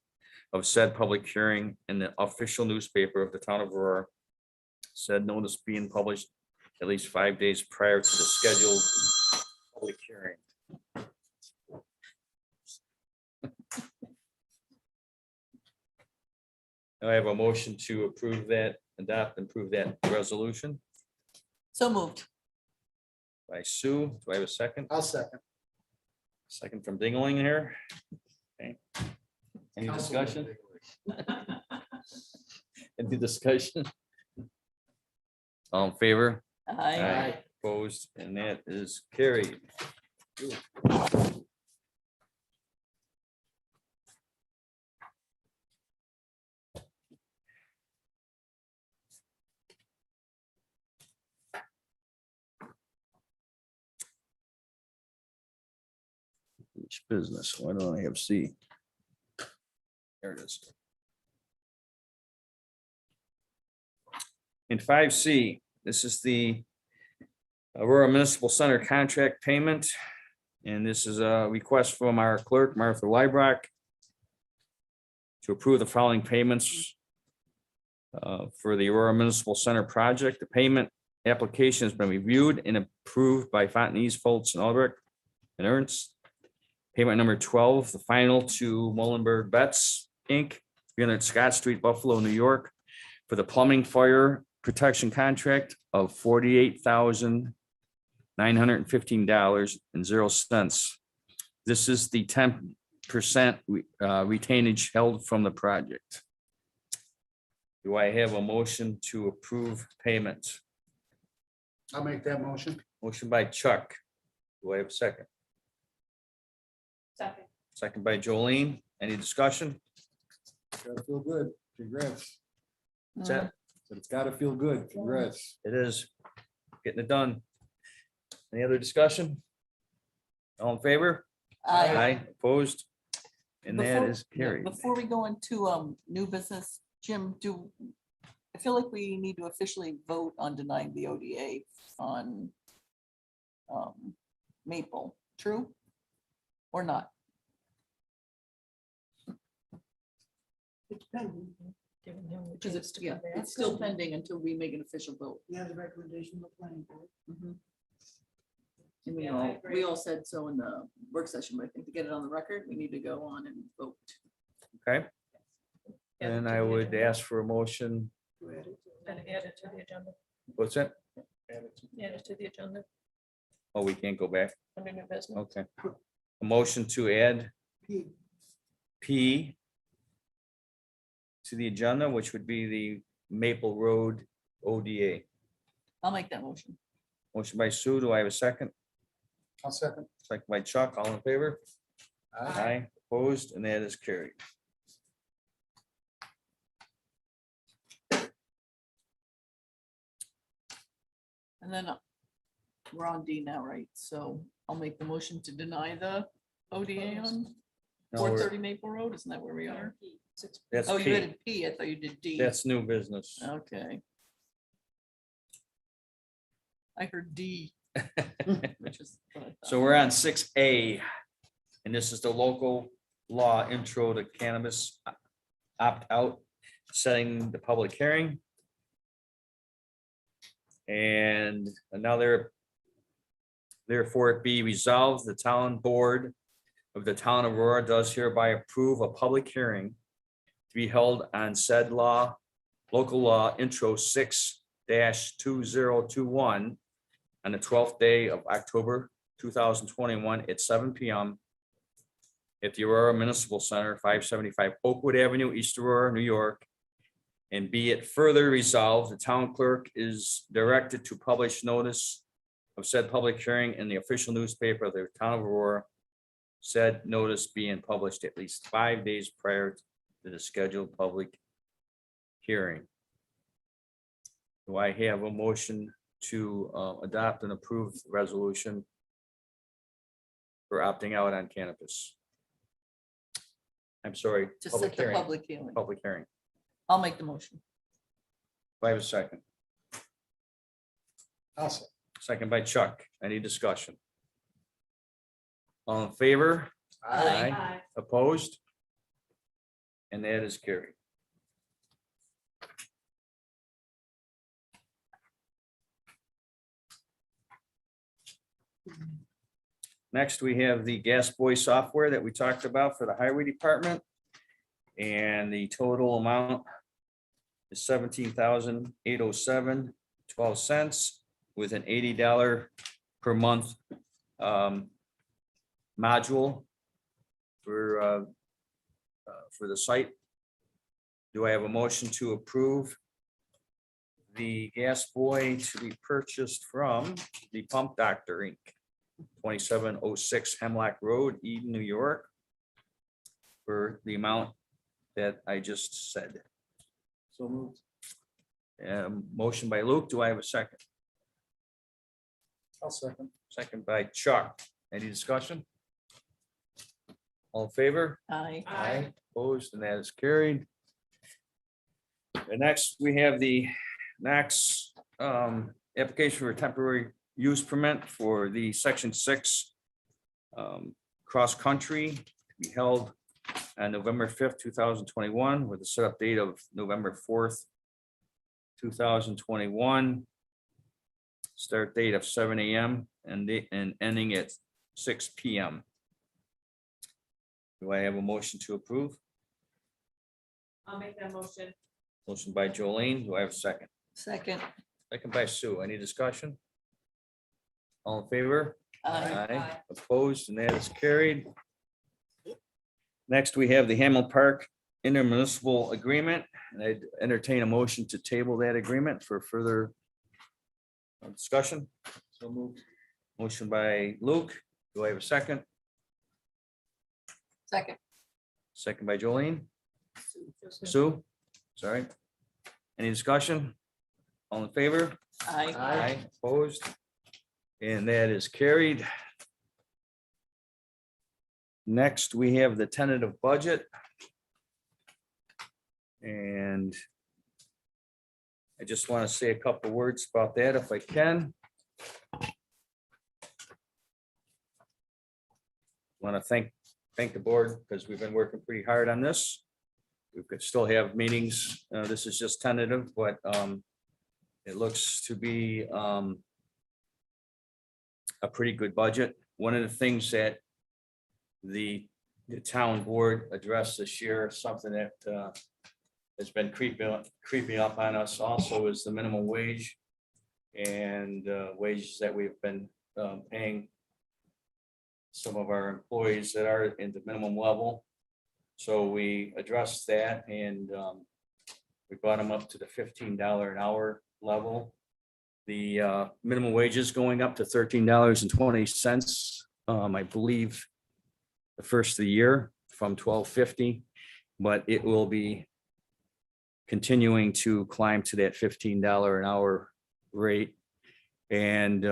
of said public hearing in the official newspaper of the town of Aurora. Said notice being published at least 5 days prior to the scheduled public hearing. I have a motion to approve that, adopt, and approve that resolution So moved. by Sue. Do I have a second? I'll second. Second from Dingling here. Okay. Any discussion? Any discussion? All in favor? Aye. Opposed, and that is carried. Each business, why don't I have C? There it is. In 5C, this is the Aurora Municipal Center contract payment. And this is a request from our clerk, Martha Lybrock, to approve the following payments for the Aurora Municipal Center project. The payment application has been reviewed and approved by Fontenese, Foltz, and Albrecht and Ernst. Payment number 12, the final to Mullenberg Betts, Inc., 300 Scott Street, Buffalo, New York, for the plumbing fire protection contract of $48,915.00. This is the 10% retainage held from the project. Do I have a motion to approve payment? I'll make that motion. Motion by Chuck. Do I have a second? Second. Second by Jolene. Any discussion? Gotta feel good. Congrats. What's that? Said it's gotta feel good. Congrats. It is getting it done. Any other discussion? All in favor? Aye. Opposed? And that Before- is carried. Before we go into new business, Jim, I feel like we need to officially vote on denying the ODA on Maple, true? Or not? Because it's still pending until we make an official vote. Yeah, the recommendation of the planning board. And Yeah, I we all said so in the work session, but I think to get it on the record, we need to go on and vote. Okay. And I would ask for a motion. And add it to the agenda. What's that? Add it to the agenda Oh, we can't go back. under new business. Okay. A motion to add P to the agenda, which would be the Maple Road ODA. I'll make that motion. Motion by Sue. Do I have a second? I'll second. Second by Chuck. All in favor? Aye. Opposed, and that is carried. And then we're on D now, right? So I'll make the motion to deny the ODA on No, we're- 430 Maple Road. Isn't that where we are? That's Oh, you P. added P. I thought you did D. That's new business. Okay. I heard D. Which is what I thought. So we're on 6A. And this is the local law intro to cannabis opt-out, setting the public hearing. And another, therefore it be resolved, the town board of the town of Aurora does hereby approve a public hearing to be held on said law, local law intro 6-2021 on the 12th day of October 2021 at 7 p.m. at the Aurora Municipal Center, 575 Oakwood Avenue, East Aurora, New York. And be it further resolved, the town clerk is directed to publish notice of said public hearing in the official newspaper of the town of Aurora. Said notice being published at least 5 days prior to the scheduled public hearing. Do I have a motion to adopt and approve the resolution for opting out on cannabis? I'm sorry. To public set the hearing, public hearing. Public hearing. I'll make the motion. Do I have a second? I'll second. Second by Chuck. Any discussion? All in favor? Aye. Opposed? And that is carried. Next, we have the gas boy software that we talked about for the highway department. And the total amount is $17,807.12 with an $80 per month module for the site. Do I have a motion to approve the gas boy to be purchased from the Pump Doctor Inc., 2706 Hemlock Road, Eden, New York, for the amount that I just said? So moved. Motion by Luke. Do I have a second? I'll second. Second by Chuck. Any discussion? All in favor? Aye. Aye. Opposed, and that is carried. And next, we have the next application for a temporary use permit for the section 6 cross-country to be held on November 5th, 2021, with a setup date of November 4th, 2021. Start date of 7 a.m. and ending at 6 p.m. Do I have a motion to approve? I'll make that motion. Motion by Jolene. Do I have a second? Second. Second by Sue. Any discussion? All in favor? Aye. Opposed, and that is carried. Next, we have the Hamlin Park intermunicipal agreement, and I'd entertain a motion to table that agreement for further discussion. So moved. Motion by Luke. Do I have a second? Second. Second by Jolene. Sue? Sorry. Any discussion? All in favor? Aye. Opposed? And that is carried. Next, we have the tentative budget. And I just want to say a couple words about that if I can. Want to thank the board because we've been working pretty hard on this. We could still have meetings. This is just tentative, but it looks to be a pretty good budget. One of the things that the town board addressed this year, something that has been creeping up on us also, is the minimum wage and wages that we've been paying some of our employees that are in the minimum level. So we addressed that and we brought them up to the $15 an hour level. The minimum wages going up to $13.20, I believe, the first of the year from $12.50, but it will be continuing to climb to that $15 an hour rate. And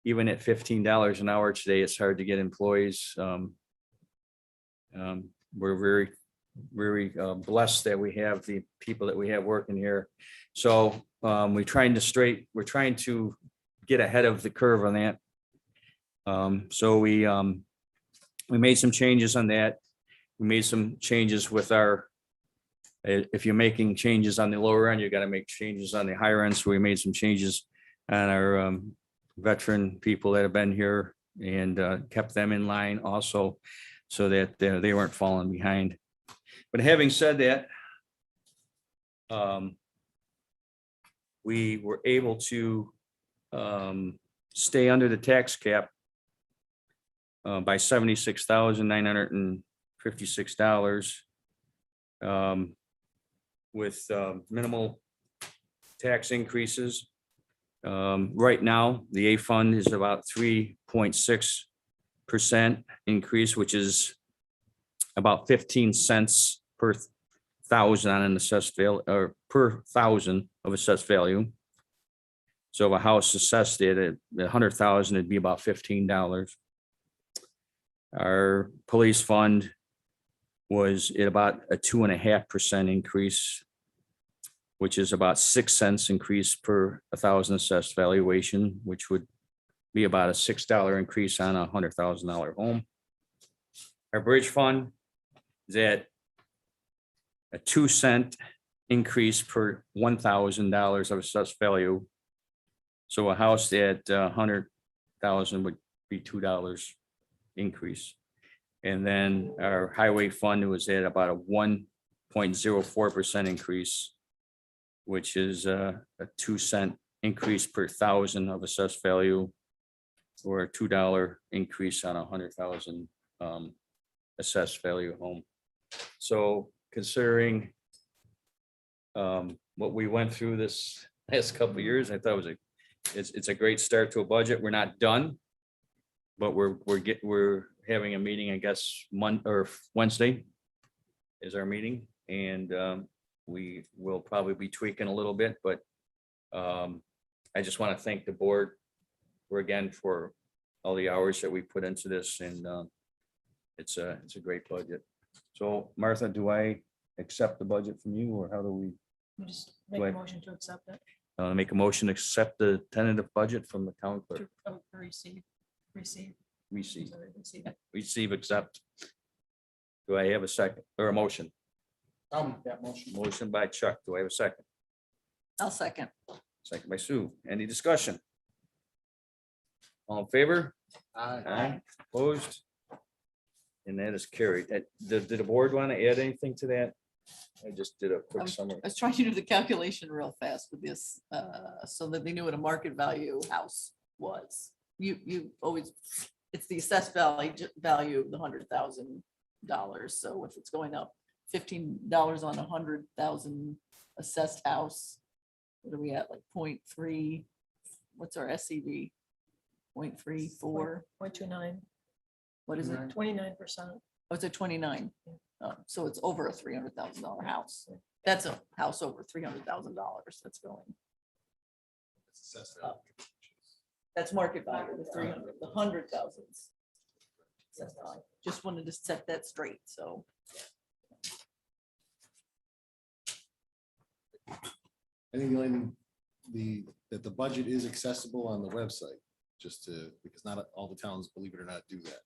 even at $15 an hour today, it's hard to get employees. We're very, very blessed that we have the people that we have working here. So we're trying to get ahead of the curve on that. So we made some changes on that. We made some changes with our, if you're making changes on the lower end, you got to make changes on the higher end. So we made some changes on our veteran people that have been here and kept them in line also, so that they weren't falling behind. But having said that, we were able to stay under the tax cap by $76,956 with minimal tax increases. Right now, the A fund is about 3.6% increase, which is about 15 cents per thousand on an assessed value, or per thousand of assessed value. So if a house assessed it at 100,000, it'd be about $15. Our police fund was at about a 2.5% increase, which is about 6 cents increase per 1,000 assessed valuation, which would be about a $6 increase on a $100,000 home. Our bridge fund is at a 2 cent increase per $1,000 of assessed value. So a house at 100,000 would be $2 increase. And then our highway fund was at about a 1 0.04% increase, which is a 2 cent increase per thousand of assessed value, or a $2 increase on 100,000 assessed value home. So considering what we went through this last couple of years, I thought it's a great start to a budget. We're not done, but we're having a meeting, I guess, Wednesday is our meeting, and we will probably be tweaking a little bit, but I just want to thank the board for all the hours that we put into this, and it's a great budget. So Martha, do I accept the budget from you, or how do we? You just Do make I- a motion to accept it. Make a motion to accept the tentative budget from the town clerk? Receive. Receive, accept. Do I have a second or a motion? I'll make that motion. Motion by Chuck. Do I have a second? I'll second. Second by Sue. Any discussion? All in favor? Aye. Aye. Opposed? And that is carried. Did the board want to add anything to that? I just did a quick summary. I was trying to do the calculation real fast with this, so that they knew what a market value house was. You always, it's the assessed value, the $100,000. So if it's going up $15 on $100,000 assessed house, what are we at, like 0.3? What's our SCV? 0.34? 0.29, What is it? 29%. Oh, it's a 29. So it's over a $300,000 house. That's a house over $300,000 that's going. It's assessed value. That's market value, the 300, the 100,000. Just wanted to set that straight, so. I think that the budget is accessible on the website, because not all the towns, believe it or not, do that.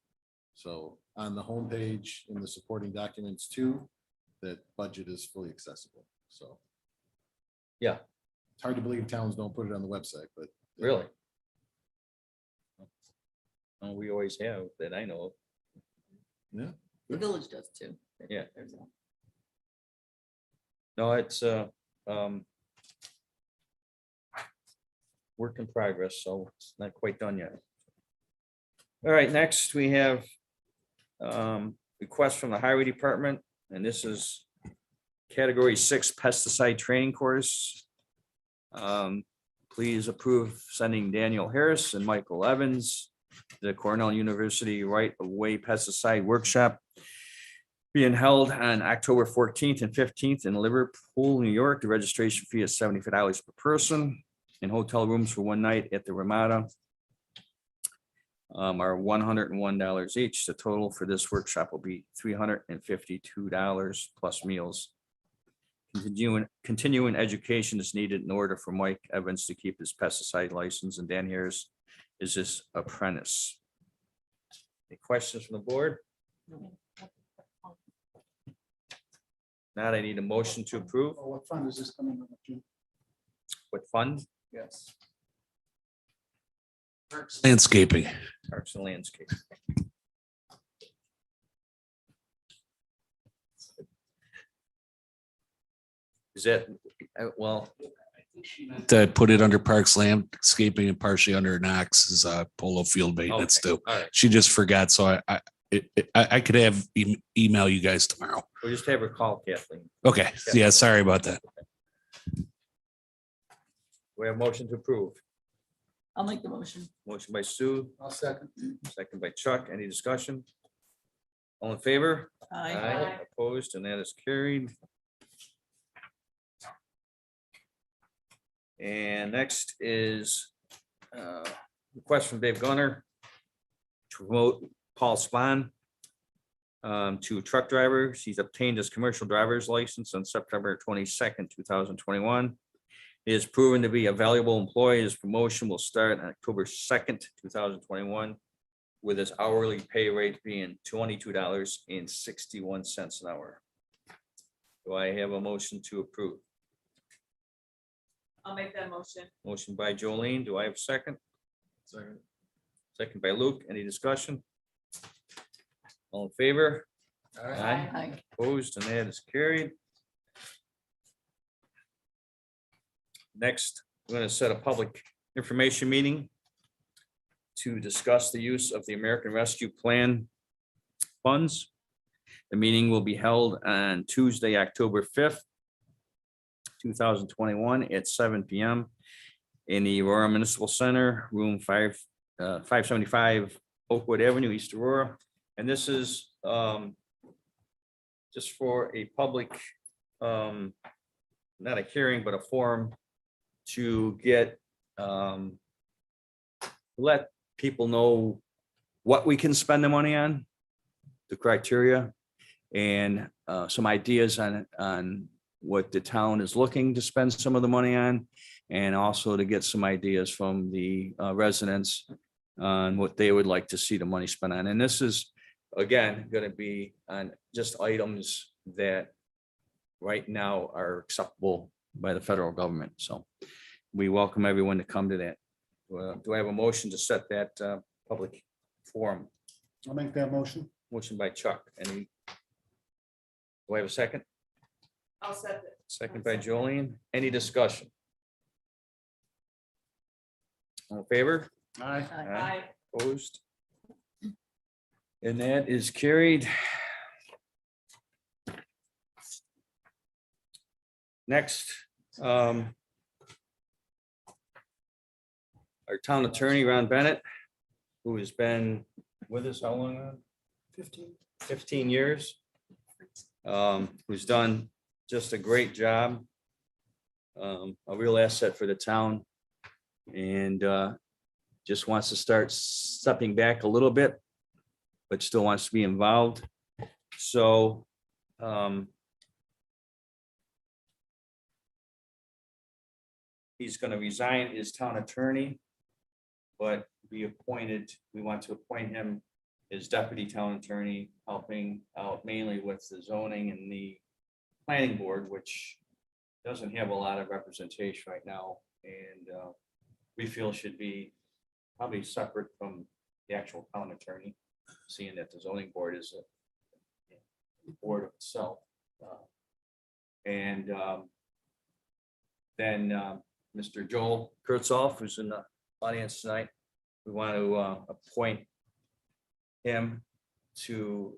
So on the homepage, in the supporting documents too, that budget is fully accessible, so. Yeah. It's hard to believe towns don't put it on the website, but. Really? Oh, we always have, that I know of. Yeah. The village does too. Yeah. There's a- No, it's work in progress, so it's not quite done yet. All right, next we have request from the highway department, and this is category 6 pesticide training course. Please approve sending Daniel Harris and Michael Evans to the Cornell University right-of-way pesticide workshop being held on October 14th and 15th in Liverpool, New York. The registration fee is $75 per person, and hotel rooms for one night at the Ramada are $101 each. The total for this workshop will be $352 plus meals. Continuing education is needed in order for Mike Evans to keep his pesticide license, and Dan Harris is his apprentice. Any questions from the board? Not, I need a motion to approve. Oh, what fund is this coming from? Jim? What fund? Yes. Landscaping. Parks and Landscape. Is that, well, To put it under Parks Landscaping and partially under Knox's polo field maintenance okay, too. all right, She just forgot, so I could have email you guys tomorrow. we'll just have her call Kathleen. Okay, yeah, sorry about that. We have a motion to approve. I'll make the motion. Motion by Sue, I'll second. second by Chuck. Any discussion? All in favor? Aye. Opposed, and that is carried. And next is request from Dave Gunner to promote Paul Spahn to truck driver. He's obtained his commercial driver's license on September 22nd, 2021. He is proven to be a valuable employee. His promotion will start on October 2nd, 2021, with his hourly pay rate being $22.61 an hour. Do I have a motion to approve? I'll make that motion. Motion by Jolene. Do I have a second? Second. Second by Luke. Any discussion? All in favor? Aye. Opposed, and that is carried. Next, we're going to set a public information meeting to discuss the use of the American Rescue Plan funds. The meeting will be held on Tuesday, October 5th, 2021 at 7 PM in the Aurora Municipal Center, room 575 Oakwood Avenue, East Aurora. And this is just for a public, not a hearing, but a forum to get, let people know what we can spend the money on, the criteria, and some ideas on what the town is looking to spend some of the money on, and also to get some ideas from the residents on what they would like to see the money spent on. And this is, again, going to be on just items that right now are acceptable by the federal government. So we welcome everyone to come to that. Do I have a motion to set that public forum? I'll make that motion. Motion by Chuck. Any? Do I have a second? I'll set it. Second by Jolene. Any discussion? All in favor? Aye. Aye. Opposed? And that is carried. Next, our town attorney, Ron Bennett, who has been with us how long? 15 years. Who's done just a great job. A real asset for the town. And just wants to start stepping back a little bit, but still wants to be involved. So he's going to resign as town attorney, but be appointed, we want to appoint him as deputy town attorney, helping out mainly with the zoning and the planning board, which doesn't have a lot of representation right now. And we feel should be probably separate from the actual town attorney, seeing that the zoning board is a board of itself. And then Mr. Joel Kurtzoff, who's in the audience tonight, we want to appoint him to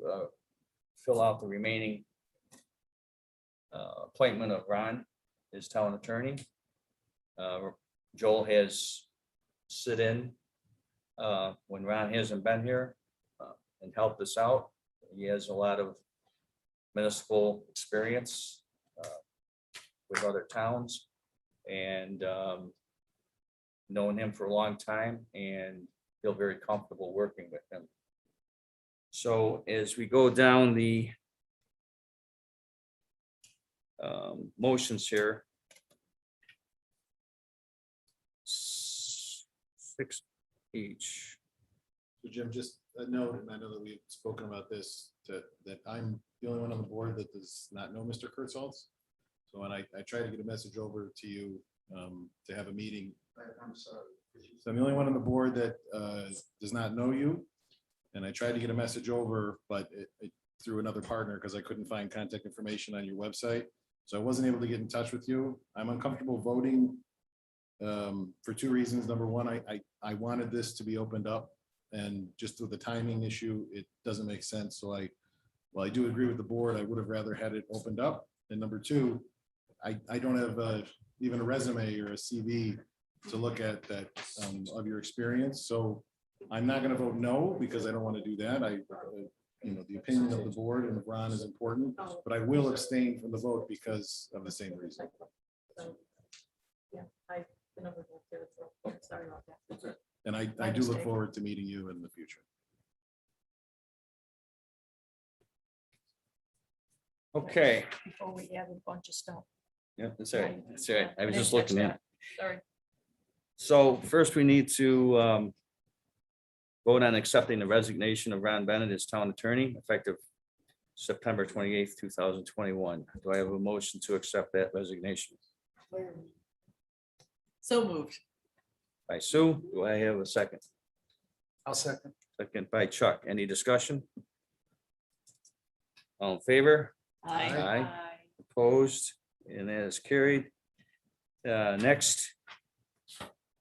fill out the remaining appointment of Ron as town attorney. Joel has sit in when Ron hasn't been here and helped us out. He has a lot of municipal experience with other towns, and known him for a long time and feel very comfortable working with him. So as we go down the motions here, 6 each. So Jim, just a note, and I know that we've spoken about this, that I'm the only one on the board that does not know Mr. Kurtzoff. So when I try to get a message over to you to have a meeting. I'm sorry. So I'm the only one on the board that does not know you. And I tried to get a message over, but it through another partner because I couldn't find contact information on your website. So I wasn't able to get in touch with you. I'm uncomfortable voting for 2 reasons. Number one, I wanted this to be opened up, and just with the timing issue, it doesn't make sense. So while I do agree with the board, I would have rather had it opened up. And number 2, I don't have even a resume or a CV to look at that of your experience. So I'm not going to vote no, because I don't want to do that. The opinion of the board and Ron is important, but I will abstain from the vote because of the same reason. Yeah, I, the number one there, so sorry about that. And I do look forward to meeting you in the future. Okay. Before we add a bunch of stuff. Yeah, that's all right. That's all right. I was just looking at. Sorry. So first we need to vote on accepting the resignation of Ron Bennett as town attorney effective September 28th, 2021. Do I have a motion to accept that resignation? So moved. By Sue, do I have a second? I'll second. Second by Chuck. Any discussion? All in favor? Aye. Aye. Opposed, and that is carried. Next,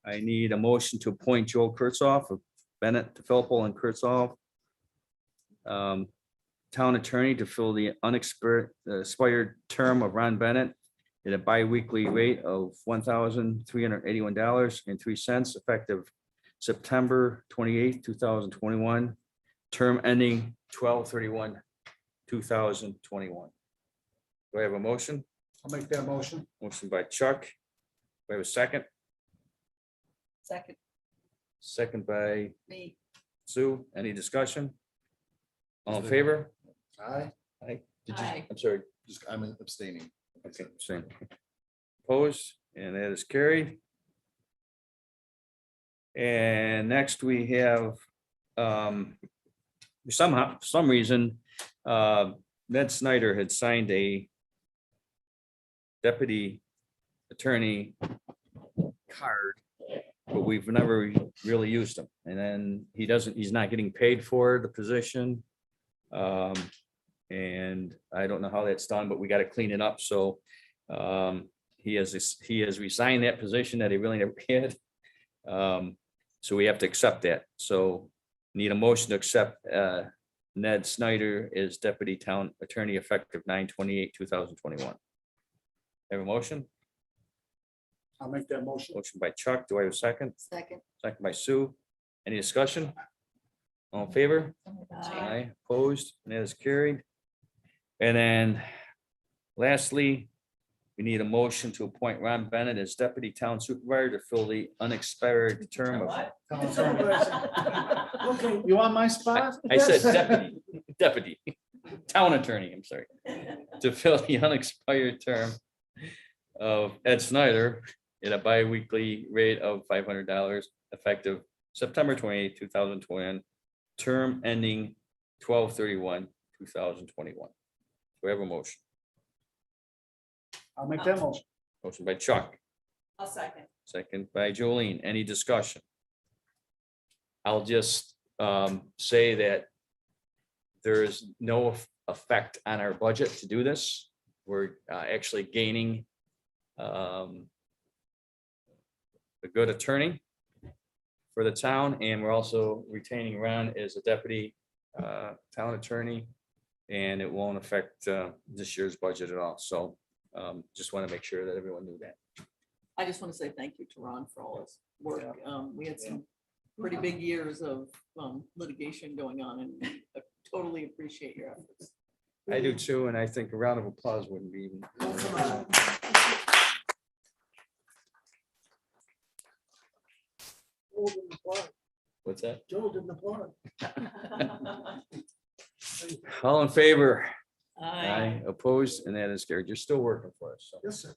I need a motion to appoint Joel Kurtzoff of Bennett, DeFilippo and Kurtzoff, town attorney to fill the expired term of Ron Bennett at a bi-weekly rate of $1,381.03 effective September 28th, 2021, term ending 12/31/2021. Do I have a motion? I'll make that motion. Motion by Chuck. Do I have a second? Second, Second by me. Sue. Any discussion? All in favor? Aye. Aye. Did you, Aye. I'm sorry. I'm abstaining. Okay, same. Opposed, and that is carried. And next we have, somehow, for some reason, Ned Snyder had signed a deputy attorney card, but we've never really used him. And then he's not getting paid for the position. And I don't know how that's done, but we got to clean it up. So he has resigned that position that he really never had. So we have to accept that. So need a motion to accept Ned Snyder as deputy town attorney effective 9/28/2021. Have a motion? I'll make that motion. Motion by Chuck. Do I have a second? Second. Second by Sue. Any discussion? All in favor? Aye. Aye, opposed, and that is carried. And then lastly, we need a motion to appoint Ron Bennett as deputy town supervisor to fill the unexpired term of. Okay, you want my spot? I said deputy, town attorney, I'm sorry, to fill the unexpired term of Ed Snyder at a bi-weekly rate of $500 effective September 28th, 2021, term ending 12/31/2021. Do we have a motion? I'll make that motion. Motion by Chuck, I'll second. second by Jolene. Any discussion? I'll just say that there is no effect on our budget to do this. We're actually gaining a good attorney for the town, and we're also retaining Ron as a deputy town attorney, and it won't affect this year's budget at all. So just want to make sure that everyone knew that. I just want to say thank you to Ron for all his work. We had some pretty big years of litigation going on, and I totally appreciate your efforts. I do too, and I think a round of applause wouldn't be even. What's that? Joel didn't applaud. All in favor? Aye. Opposed, and that is carried. You're still working for us. So Yes, sir.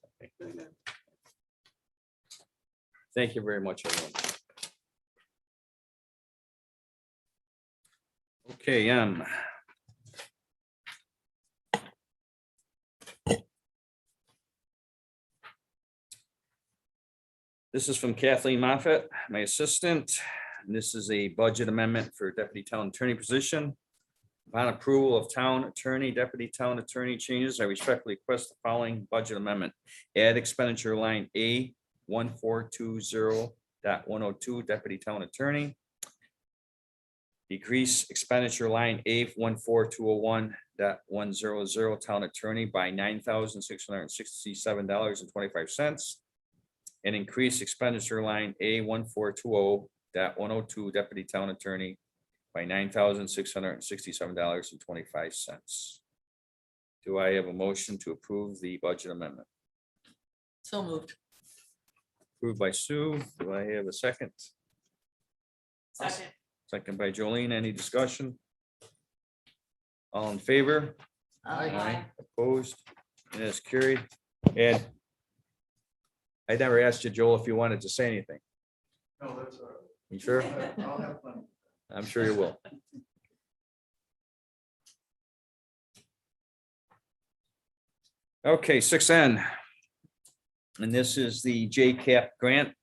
thank you very much, everyone. Okay, this is from Kathleen Moffett, my assistant. And this is a budget amendment for deputy town attorney position. Upon approval of town attorney, deputy town attorney changes, I respectfully request the following budget amendment. Add expenditure line A 1420.102 deputy town attorney. Decrease expenditure line A 14201.100 town attorney by $9,667.25. And increase expenditure line A 1420.102 deputy town attorney by $9,667.25. Do I have a motion to approve the budget amendment? So moved. Approved by Sue. Do I have a second? Second. Second by Jolene. Any discussion? All in favor? Aye. Opposed? And it's carried. And I never asked you, Joel, if you wanted to say anything. No, that's all right. You sure? I'll have fun. I'm sure you will. Okay, 6N. And this is the JCAP grant.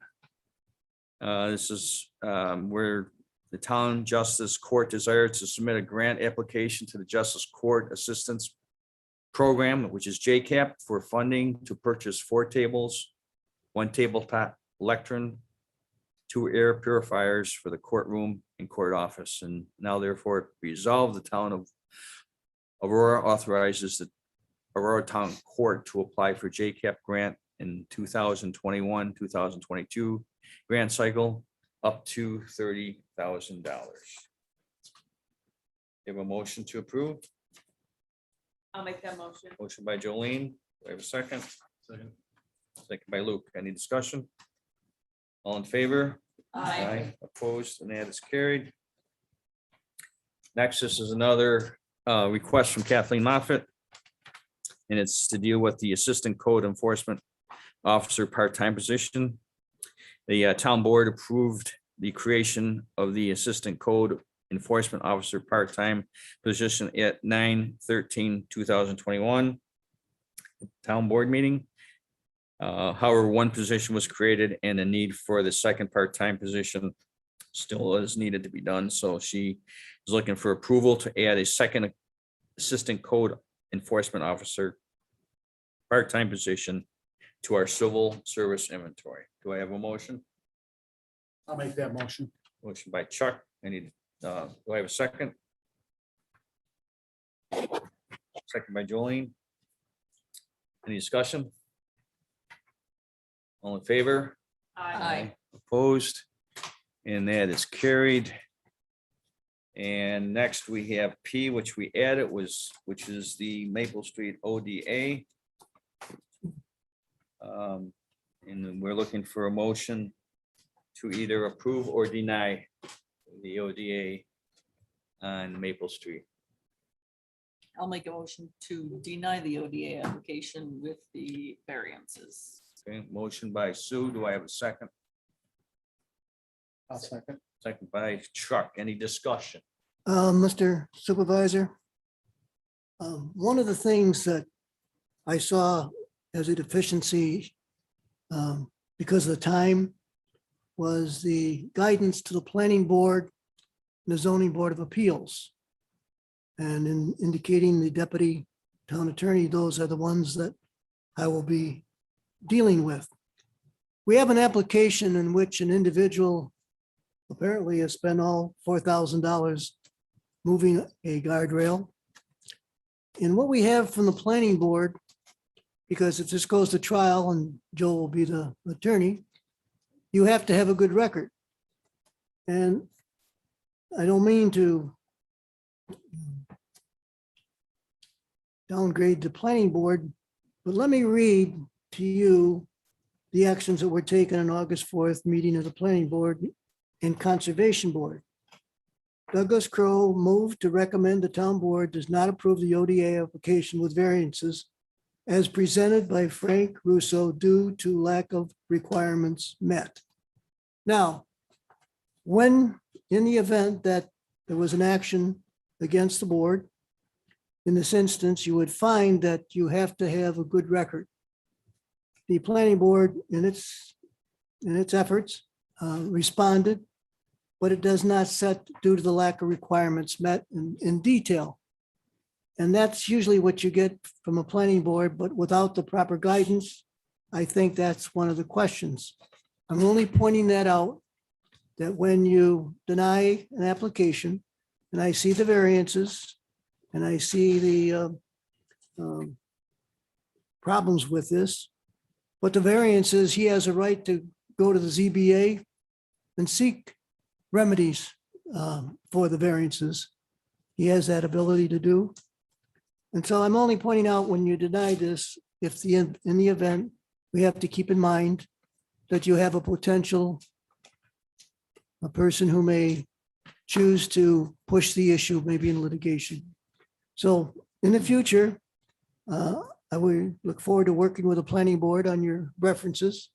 This is where the Town Justice Court desires to submit a grant application to the Justice Court Assistance Program, which is JCAP, for funding to purchase 4 tables 1 tabletop lectern, 2 air purifiers for the courtroom and court office. And now therefore resolve the town of Aurora authorizes the Aurora Town Court to apply for JCAP grant in 2021, 2022 grant cycle up to $30,000. You have a motion to approve? I'll make that motion. Motion by Jolene. Do I have a second? Second. Second by Luke. Any discussion? All in favor? Aye. Opposed, and that is carried. Next, this is another request from Kathleen Moffett. And it's to deal with the Assistant Code Enforcement Officer part-time position. The town board approved the creation of the Assistant Code Enforcement Officer part-time position at 9/13/2021 town board meeting. However, 1 position was created and a need for the second part-time position still is needed to be done. So she is looking for approval to add a second Assistant Code Enforcement Officer part-time position to our civil service inventory. Do I have a motion? I'll make that motion. Motion by Chuck. Do I have a second? Second by Jolene. Any discussion? All in favor? Aye. Opposed? And that is carried. And next we have P, which we added which is the Maple Street ODA. And then we're looking for a motion to either approve or deny the ODA on Maple Street. I'll make a motion to deny the ODA application with the variances. Okay, motion by Sue. Do I have a second? I'll second. Second by Chuck. Any discussion? Mr. Supervisor, one of the things that I saw as a deficiency because of the time was the guidance to the planning board and the zoning board of appeals. And in indicating the deputy town attorney, those are the ones that I will be dealing with. We have an application in which an individual apparently has spent all $4,000 moving a guardrail. And what we have from the planning board, because if this goes to trial and Joe will be the attorney, you have to have a good record. And I don't mean to downgrade the planning board, but let me read to you the actions that were taken on August 4th meeting of the planning board and conservation board. Douglas Crowe moved to recommend the town board does not approve the ODA application with variances as presented by Frank Russo due to lack of requirements met. Now, when in the event that there was an action against the board, in this instance, you would find that you have to have a good record. The planning board in its efforts responded, but it does not set due to the lack of requirements met in detail. And that's usually what you get from a planning board, but without the proper guidance, I think that's one of the questions. I'm only pointing that out, that when you deny an application, and I see the variances, and I see the problems with this, but the variances, he has a right to go to the ZBA and seek remedies for the variances. He has that ability to do. And so I'm only pointing out, when you deny this, if in the event, we have to keep in mind that you have a potential, a person who may choose to push the issue, maybe in litigation. So in the future, I will look forward to working with the planning board on your references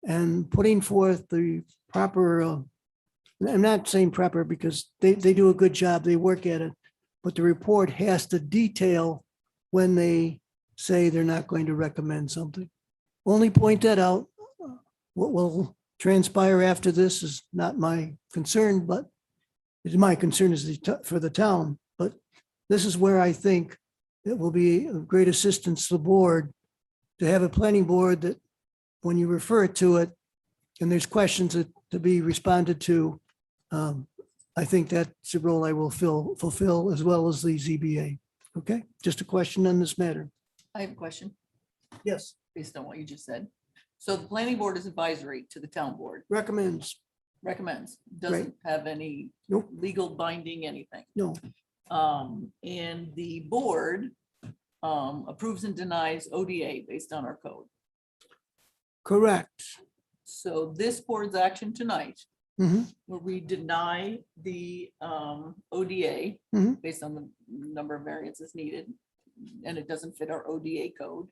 and putting forth the proper, I'm not saying proper because they do a good job, they work at it, but the report has to detail when they say they're not going to recommend something. Only point that out. What will transpire after this is not my concern, but it's my concern is for the town. But this is where I think it will be of great assistance to the board to have a planning board that when you refer to it and there's questions to be responded to, I think that's a role I will fulfill as well as the ZBA. Okay, just a question on this matter. I have a question Yes, based on what you just said. So the planning board is advisory to the town board, recommends. recommends, doesn't have any Nope. legal binding, anything. No, And the board approves and denies ODA based on our code. correct. So this board's action tonight, Mhm. where we deny the ODA Mhm. based on the number of variances needed, and it doesn't fit our ODA code,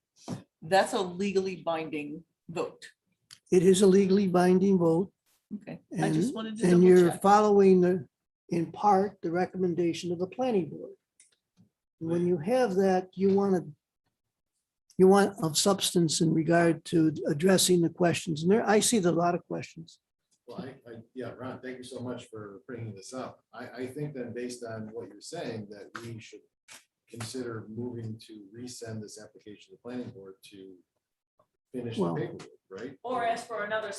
that's a legally binding vote. It is a legally binding vote. Okay, I just And, wanted to and double you're check. following in part, the recommendation of the planning board. When you have that, you want of substance in regard to addressing the questions. And there, I see a lot of questions. Well, yeah, Ron, thank you so much for bringing this up. I think then based on what you're saying, that we should consider moving to resend this application to the planning board to finish the Well- paperwork, right? Or ask for another,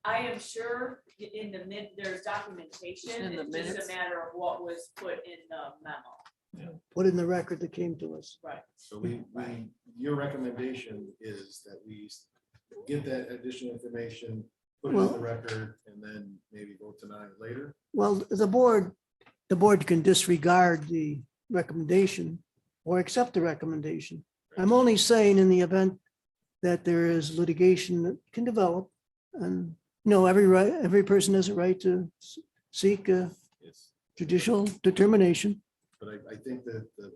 I am sure in the there's documentation, In the it's just minutes. a matter of what was put in the memo. Put in the record that came to us. Right. So your recommendation is that we get that additional information, put it in the Well- record, and then maybe vote tonight later? Well, the board can disregard the recommendation or accept the recommendation. I'm only saying in the event that there is litigation that can develop, and every person has a right to seek a Yes. judicial determination. But I think that the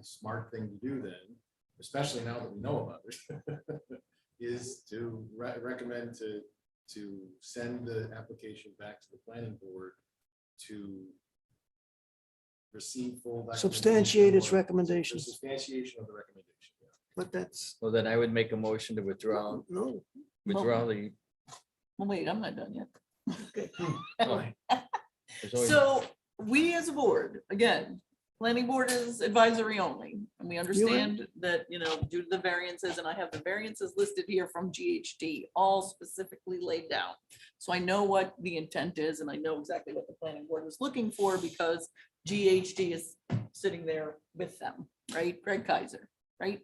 smart thing to do then, especially now that we know about it, is to recommend to send the application back to the planning board to receive full. Substantiate its documentation or recommendations. Substantiation of the recommendation. Yeah. But that's, Well, then I would make a motion to withdraw no, the. Well, wait, I'm not done yet. there's always- So we as a board, again, planning board is advisory only, and we understand that, due to the variances, and I have the variances listed here from GHD, all specifically laid down. So I know what the intent is, and I know exactly what the planning board is looking for, because GHD is sitting there with them, right? Greg Kaiser, right?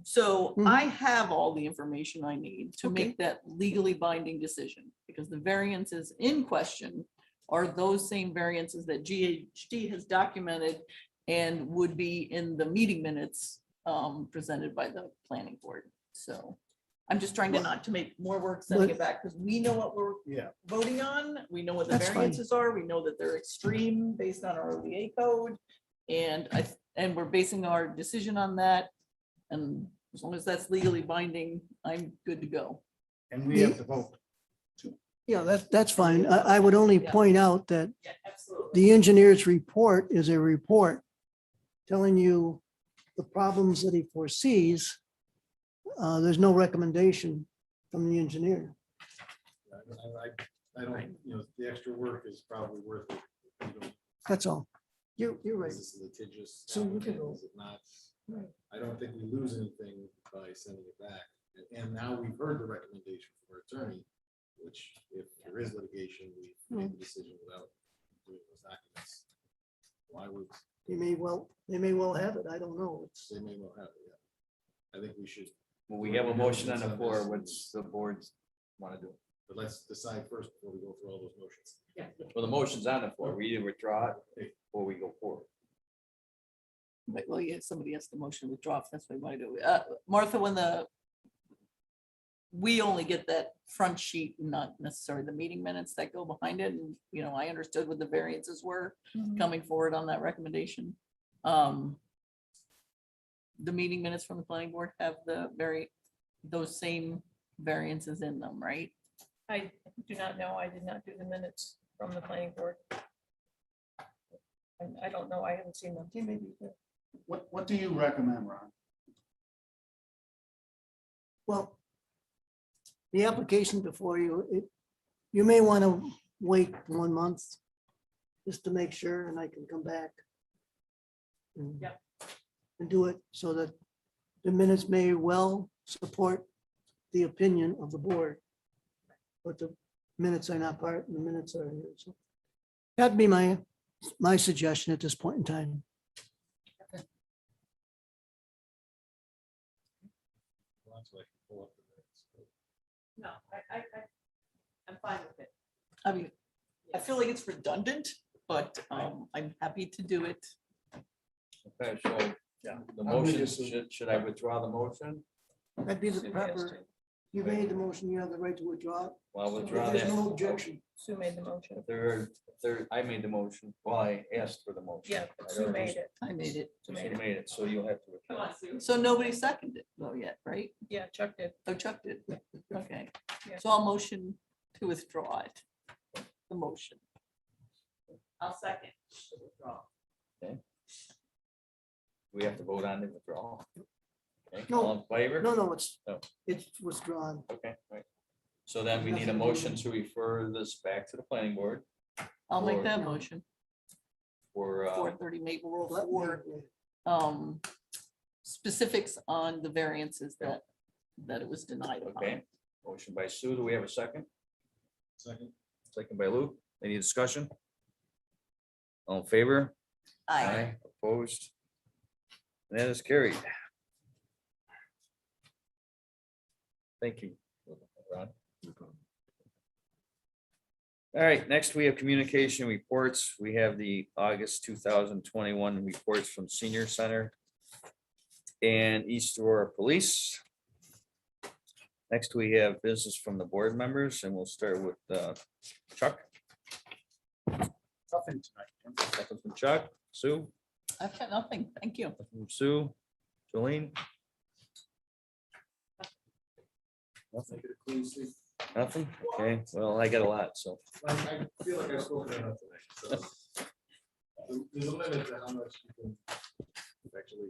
So I have all the information I need to Okay. make that legally binding decision, because the variances in question are those same variances that GHD has documented and would be in the meeting minutes presented by the planning board. So I'm just trying to not to make more work sending it back, because we know what we're voting on. We know what the That's fine. variances are. We know that they're extreme based on our ODA code. And we're basing our decision on that. And as long as that's legally binding, I'm good to go. And we have to vote. yeah, that's fine. I would only Yeah. point out that Yeah, absolutely. the engineer's report is a report telling you the problems that he foresees. There's no recommendation from the engineer. I don't, the extra work is probably worth it. That's all. You're right. Is this litigious? So you can Is it not? Right. I don't think we lose anything by sending it back. And now we've heard the recommendation from our attorney, which if there is litigation, we made the decision without doing those documents. Why would, They may well have it. I don't know. It's, they may well have it, yeah. I think we should, Well, we have a motion on the floor. What's the board's want to do? but let's decide first before we go through all those motions. Well, the motion's on the floor. We either withdraw it before we go forward. But, well, yeah, somebody has to motion to withdraw, if that's what we want to do. Martha, we only get that front sheet, not necessarily the meeting minutes that go behind it, and, I understood what the variances were coming forward on that recommendation. The meeting minutes from the planning board have those same variances in them, right? I do not know. I did not do the minutes from the planning board. I don't know. I haven't seen them. What do you recommend, Ron? well, the application before you, you may want to wait 1 month just to make sure, and I can come back. and- Yep. And do it so that the minutes may well support the opinion of the board. But the minutes are not part, the minutes are here. So that'd be my suggestion at this point in time. No, I'm fine with it. I mean, I feel like it's redundant, but I'm happy to do it. Okay, so the motion, should I withdraw the motion? That'd be the proper, you made the motion, you have the right to withdraw. Well, I'll withdraw There's that. no objection. Sue made the motion. I made the motion. Well, I asked for the motion. Yeah, but Sue made it. I made it. So you made it, so you'll have to Come withdraw. on, Sue. So nobody seconded though yet, right? Yeah, Chuck did. Oh, Chuck did. Okay. Yeah. So I'll motion to withdraw it. The motion. I'll second the withdrawal. We have to vote on the withdrawal. Okay, No. all in favor? No, it's, No. it's withdrawn. Okay, right. So then we need a motion to refer this back to the planning board I'll make Or- that motion. for, 430 Maple Road Let me- for specifics on the variances that it was denied upon. okay. Motion by Sue. Do we have a second? Second. Second by Lou. Any discussion? All in favor? Aye. Opposed? And that is carried. Thank you, Ron. All right, next we have communication reports. We have the August 2021 reports from Senior Center and East Aurora Police. Next, we have business from the board members, and we'll start with Chuck. Nothing tonight. Nothing from Chuck. Sue? I've got nothing. Thank you. Nothing from Sue? Jolene? Nothing? Make it a clean sweep. Nothing? Okay, well, I got a lot, so. I feel like I spoke enough tonight, so. There's a limit to how much you can actually.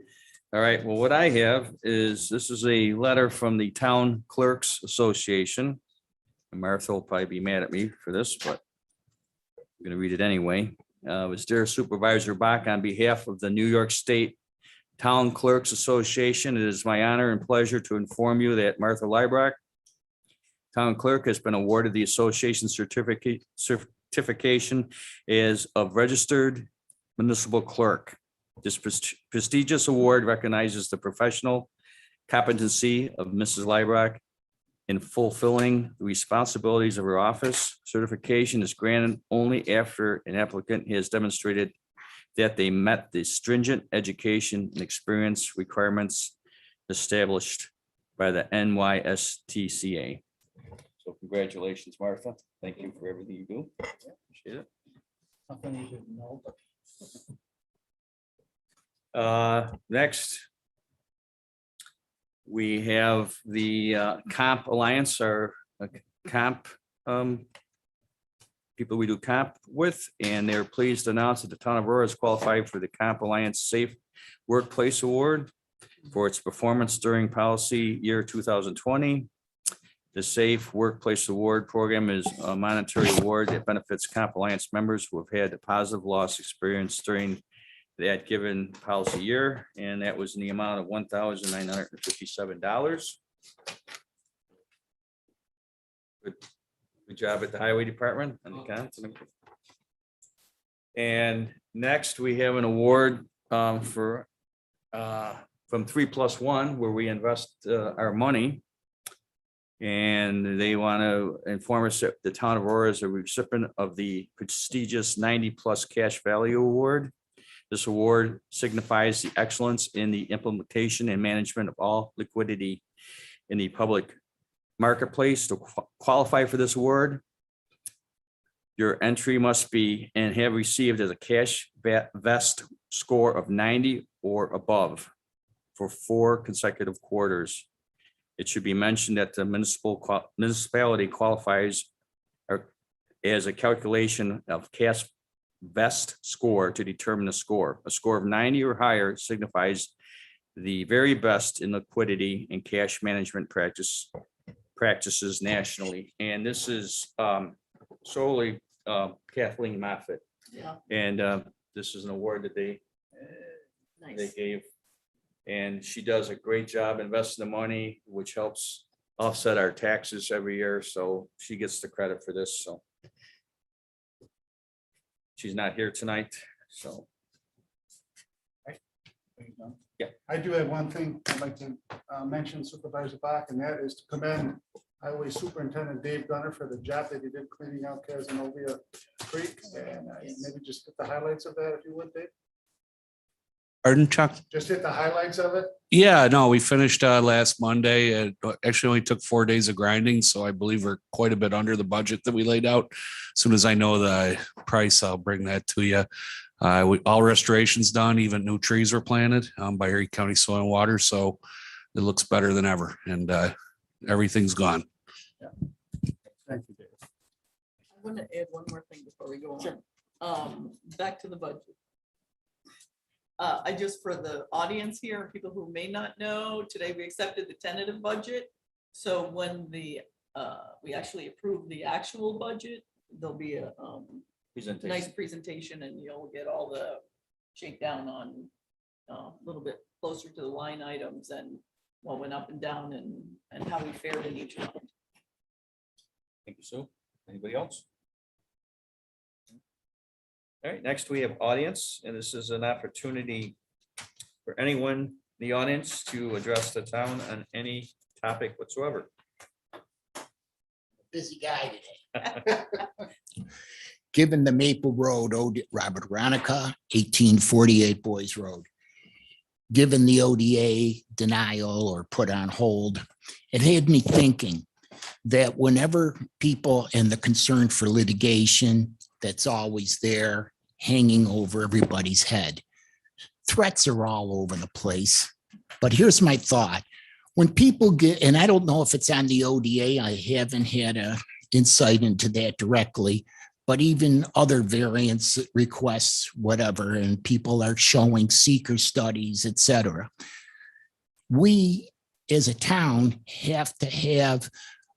All right, well, what I have is, this is a letter from the Town Clerks Association. And Martha will probably be mad at me for this, but I'm gonna read it anyway. It was Dear Supervisor Bach, on behalf of the New York State Town Clerks Association, it is my honor and pleasure to inform you that Martha Leibrock, Town Clerk, has been awarded the association certification as of registered municipal clerk. This prestigious award recognizes the professional competency of Mrs. Leibrock in fulfilling the responsibilities of her office. Certification is granted only after an applicant has demonstrated that they met the stringent education and experience requirements established by the NYSTCA. So congratulations, Martha. Thank you for everything you do. Appreciate it. Something you should know, but Next, we have the Comp Alliance, our comp people we do comp with, and they're pleased to announce that the town of Aurora is qualified for the Comp Alliance Safe Workplace Award for its performance during policy year 2020. The Safe Workplace Award program is a monetary award that benefits Comp Alliance members who have had a positive loss experience during that given policy year, and that was in the amount of $1,957. Good job at the Highway Department and the cons. And next, we have an award from 3+1, where we invest our money. And they want to inform us that the town of Aurora is a recipient of the prestigious 90+ Cash Value Award. This award signifies the excellence in the implementation and management of all liquidity in the public marketplace. To qualify for this award, your entry must be and have received as a cash vest score of 90 or above for 4 consecutive quarters. It should be mentioned that the municipality qualifies as a calculation of cash vest score to determine the score. A score of 90 or higher signifies the very best in liquidity and cash management practices nationally. And this is solely Kathleen Moffett. Yeah. And this is an award that they Nice. gave. And she does a great job investing the money, which helps offset our taxes every year, so she gets the credit for this, so. She's not here tonight, so. I do have one thing I'd like to mention Supervisor Bach, and that is to commend Highway Superintendent Dave Gunner for the job that he did cleaning out Casanova Creek. And maybe just hit the highlights of that if you would, Dave. Pardon, Chuck? Just hit the highlights of it. Yeah, no, we finished last Monday. It actually only took 4 days of grinding, so I believe we're quite a bit under the budget that we laid out. As soon as I know the price, I'll bring that to you. All restorations done, even new trees were planted by Erie County Soil and Water, so it looks better than ever, and everything's gone. Thank you, Dave. I want to add one more thing before we go on. Back to the budget. I just, for the audience here, and people who may not know, today we accepted the tentative budget. So when we actually approve the actual budget, there'll be a nice presentation and you'll get all the shakedown on a little bit closer to the line items and what went up and down and how we fared in each one. Thank you, Sue. Anybody else? All right, next we have audience, and this is an opportunity for anyone in the audience to address the town on any topic whatsoever. Busy guy today. Given the Maple Road, Robert Ronica, 1848 Boys Road. Given the ODA denial or put on hold, it had me thinking that whenever people and the concern for litigation, that's always there hanging over everybody's head. Threats are all over the place. But here's my thought. When people get, and I don't know if it's on the ODA, I haven't had a insight into that directly, but even other variance requests, whatever, and people are showing seeker studies, et cetera. We as a town have to have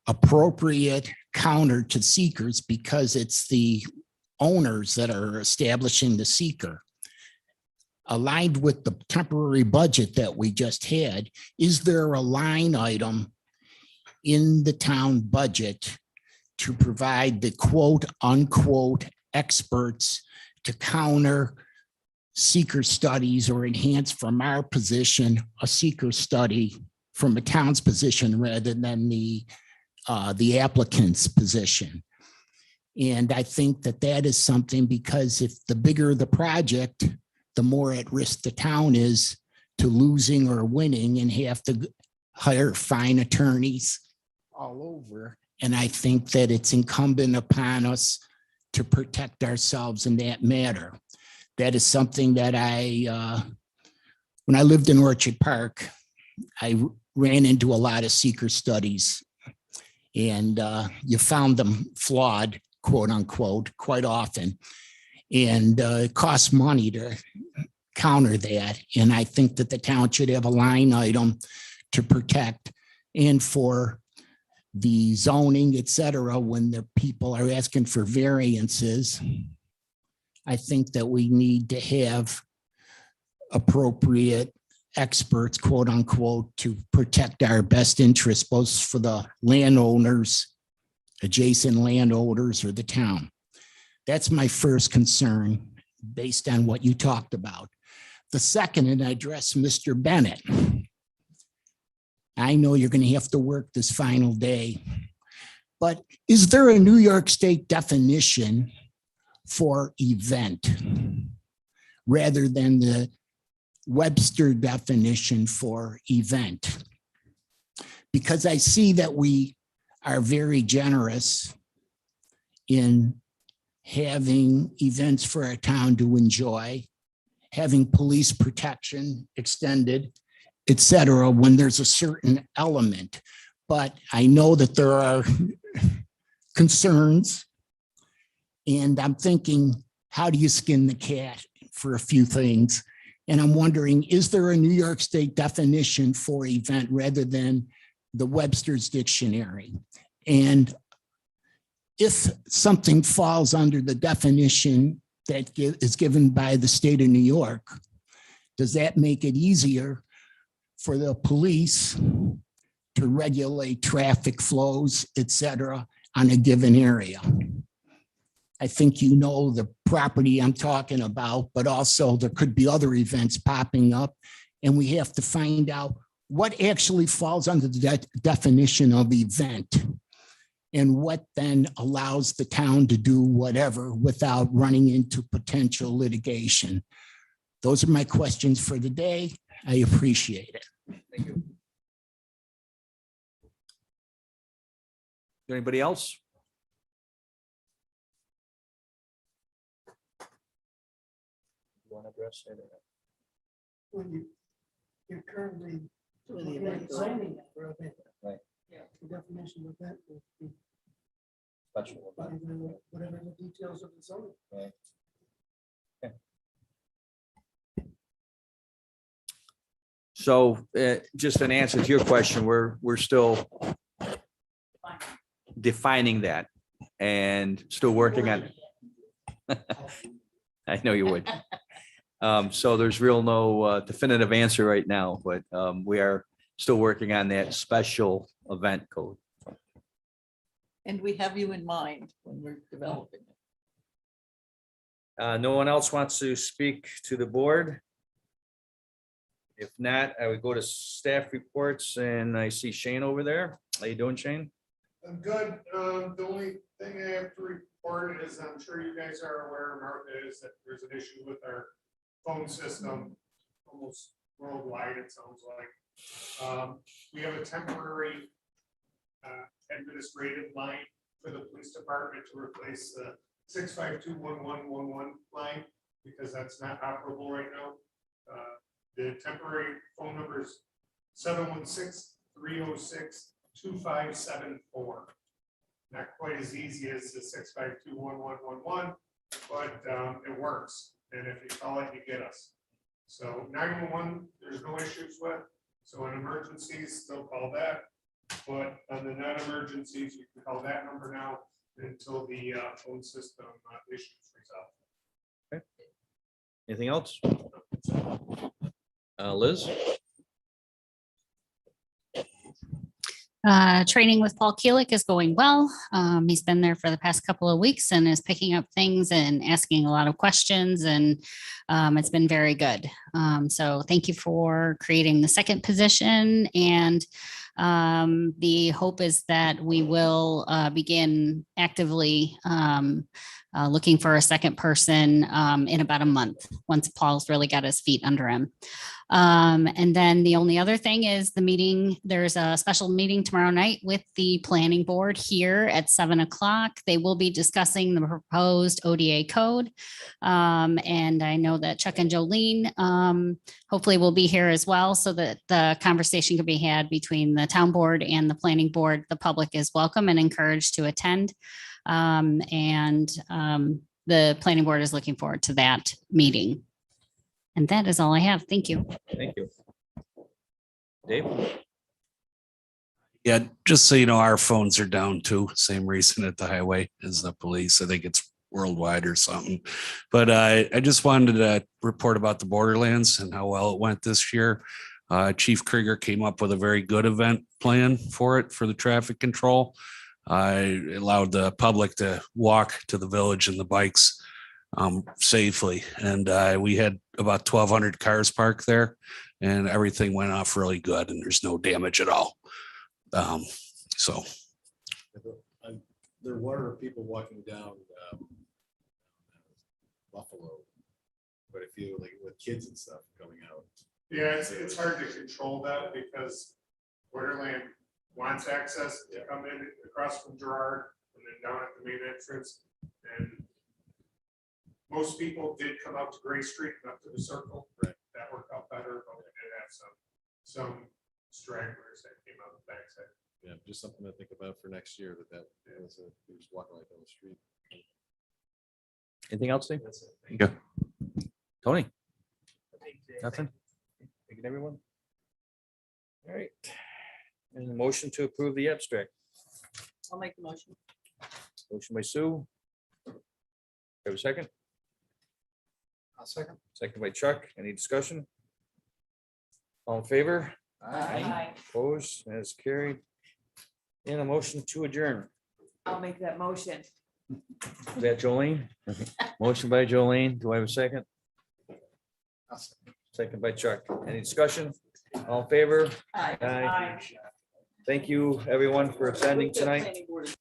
appropriate counter to seekers because it's the owners that are establishing the seeker. Aligned with the temporary budget that we just had, is there a line item in the town budget to provide the quote unquote experts to counter seeker studies or enhance from our position a seeker study from a town's position rather than the applicant's position? And I think that that is something, because if the bigger the project, the more at risk the town is to losing or winning and have to hire fine attorneys all over. And I think that it's incumbent upon us to protect ourselves in that matter. That is something that when I lived in Orchard Park, I ran into a lot of seeker studies, and you found them flawed, quote unquote, quite often. And it costs money to counter that. And I think that the town should have a line item to protect and for the zoning, et cetera, when the people are asking for variances. I think that we need to have appropriate experts, quote unquote, to protect our best interests, both for the landowners, adjacent landowners, or the town. That's my first concern based on what you talked about. The second, and I address Mr. Bennett. I know you're going to have to work this final day, but is there a New York State definition for event rather than the Webster definition for event? Because I see that we are very generous in having events for our town to enjoy, having police protection extended, et cetera, when there's a certain element. But I know that there are concerns, and I'm thinking, how do you skin the cat for a few things? And I'm wondering, is there a New York State definition for event rather than the Webster's dictionary? And if something falls under the definition that is given by the state of New York, does that make it easier for the police to regulate traffic flows, et cetera, on a given area. I think you know the property I'm talking about, but also there could be other events popping up. And we have to find out what actually falls under the definition of event and what then allows the town to do whatever without running into potential litigation. Those are my questions for the day. I appreciate it. Thank you. Anybody else? You want to address it? Well, you're currently Doing the event code. zoning it for event. Right. Yeah. The definition of that would be Special event. whatever the details of the zoning. Right. Okay. So just an answer to your question, we're still defining that and still working on it. I know you would. So there's no definitive answer right now, but we are still working on that special event code. And we have you in mind when we're developing it. No one else wants to speak to the board? If not, I would go to staff reports and I see Shane over there. How you doing, Shane? I'm good. The only thing I have to report is, I'm sure you guys are aware, Martha, is that there's an issue with our phone system, almost worldwide, it sounds like. We have a temporary administrative line for the police department to replace the 652-1111 line, because that's not operable right now. The temporary phone number is 716-306-2574. Not quite as easy as the 652-1111, but it works. And if you call it, you get us. So 911, there's no issues with. So in emergencies, still call that. But on the non-emergencies, you can call that number now until the phone system issues resolved. Anything else? Liz? Training with Paul Keelik is going well. He's been there for the past couple of weeks and is picking up things and asking a lot of questions, and it's been very good. So thank you for creating the second position, and the hope is that we will begin actively looking for a second person in about a month, once Paul's really got his feet under him. And then the only other thing is the meeting, there's a special meeting tomorrow night with the planning board here at 7 o'clock. They will be discussing the proposed ODA code. And I know that Chuck and Jolene hopefully will be here as well, so that the conversation can be had between the town board and the planning board. The public is welcome and encouraged to attend. The planning board is looking forward to that meeting. And that is all I have. Thank you. Thank you. Dave? Yeah, just so you know, our phones are down too. Same reason at the highway as the police. I think it's worldwide or something. But I just wanted to report about the Borderlands and how well it went this year. Chief Krieger came up with a very good event plan for it, for the traffic control. I allowed the public to walk to the village and the bikes safely. And we had about 1,200 cars parked there, and everything went off really good, and there's no damage at all. So. There were people walking down Buffalo, but if you like with kids and stuff coming out. Yeah, it's hard to control that because Borderland wants access to come in across from Gerard and then down at the main entrance. And most people did come out to Gray Street and up to the circle. Right. That worked out better, but we did have some stragglers that came out the backside. Yeah, just something to think about for next year, that was just walking right down the street. Anything else, Dave? That's it. Yeah. Tony? Nothing? Thanking everyone? All right. And the motion to approve the abstract. I'll make the motion. Motion by Sue. Have a second? I'll second. Second by Chuck. Any discussion? All in favor? Aye. Opposed, as carried. And a motion to adjourn. I'll make that motion. Is that Jolene? Motion by Jolene. Do I have a second? Second by Chuck. Any discussion? All in favor? Aye. Aye. Thank you, everyone, for attending tonight. Planning board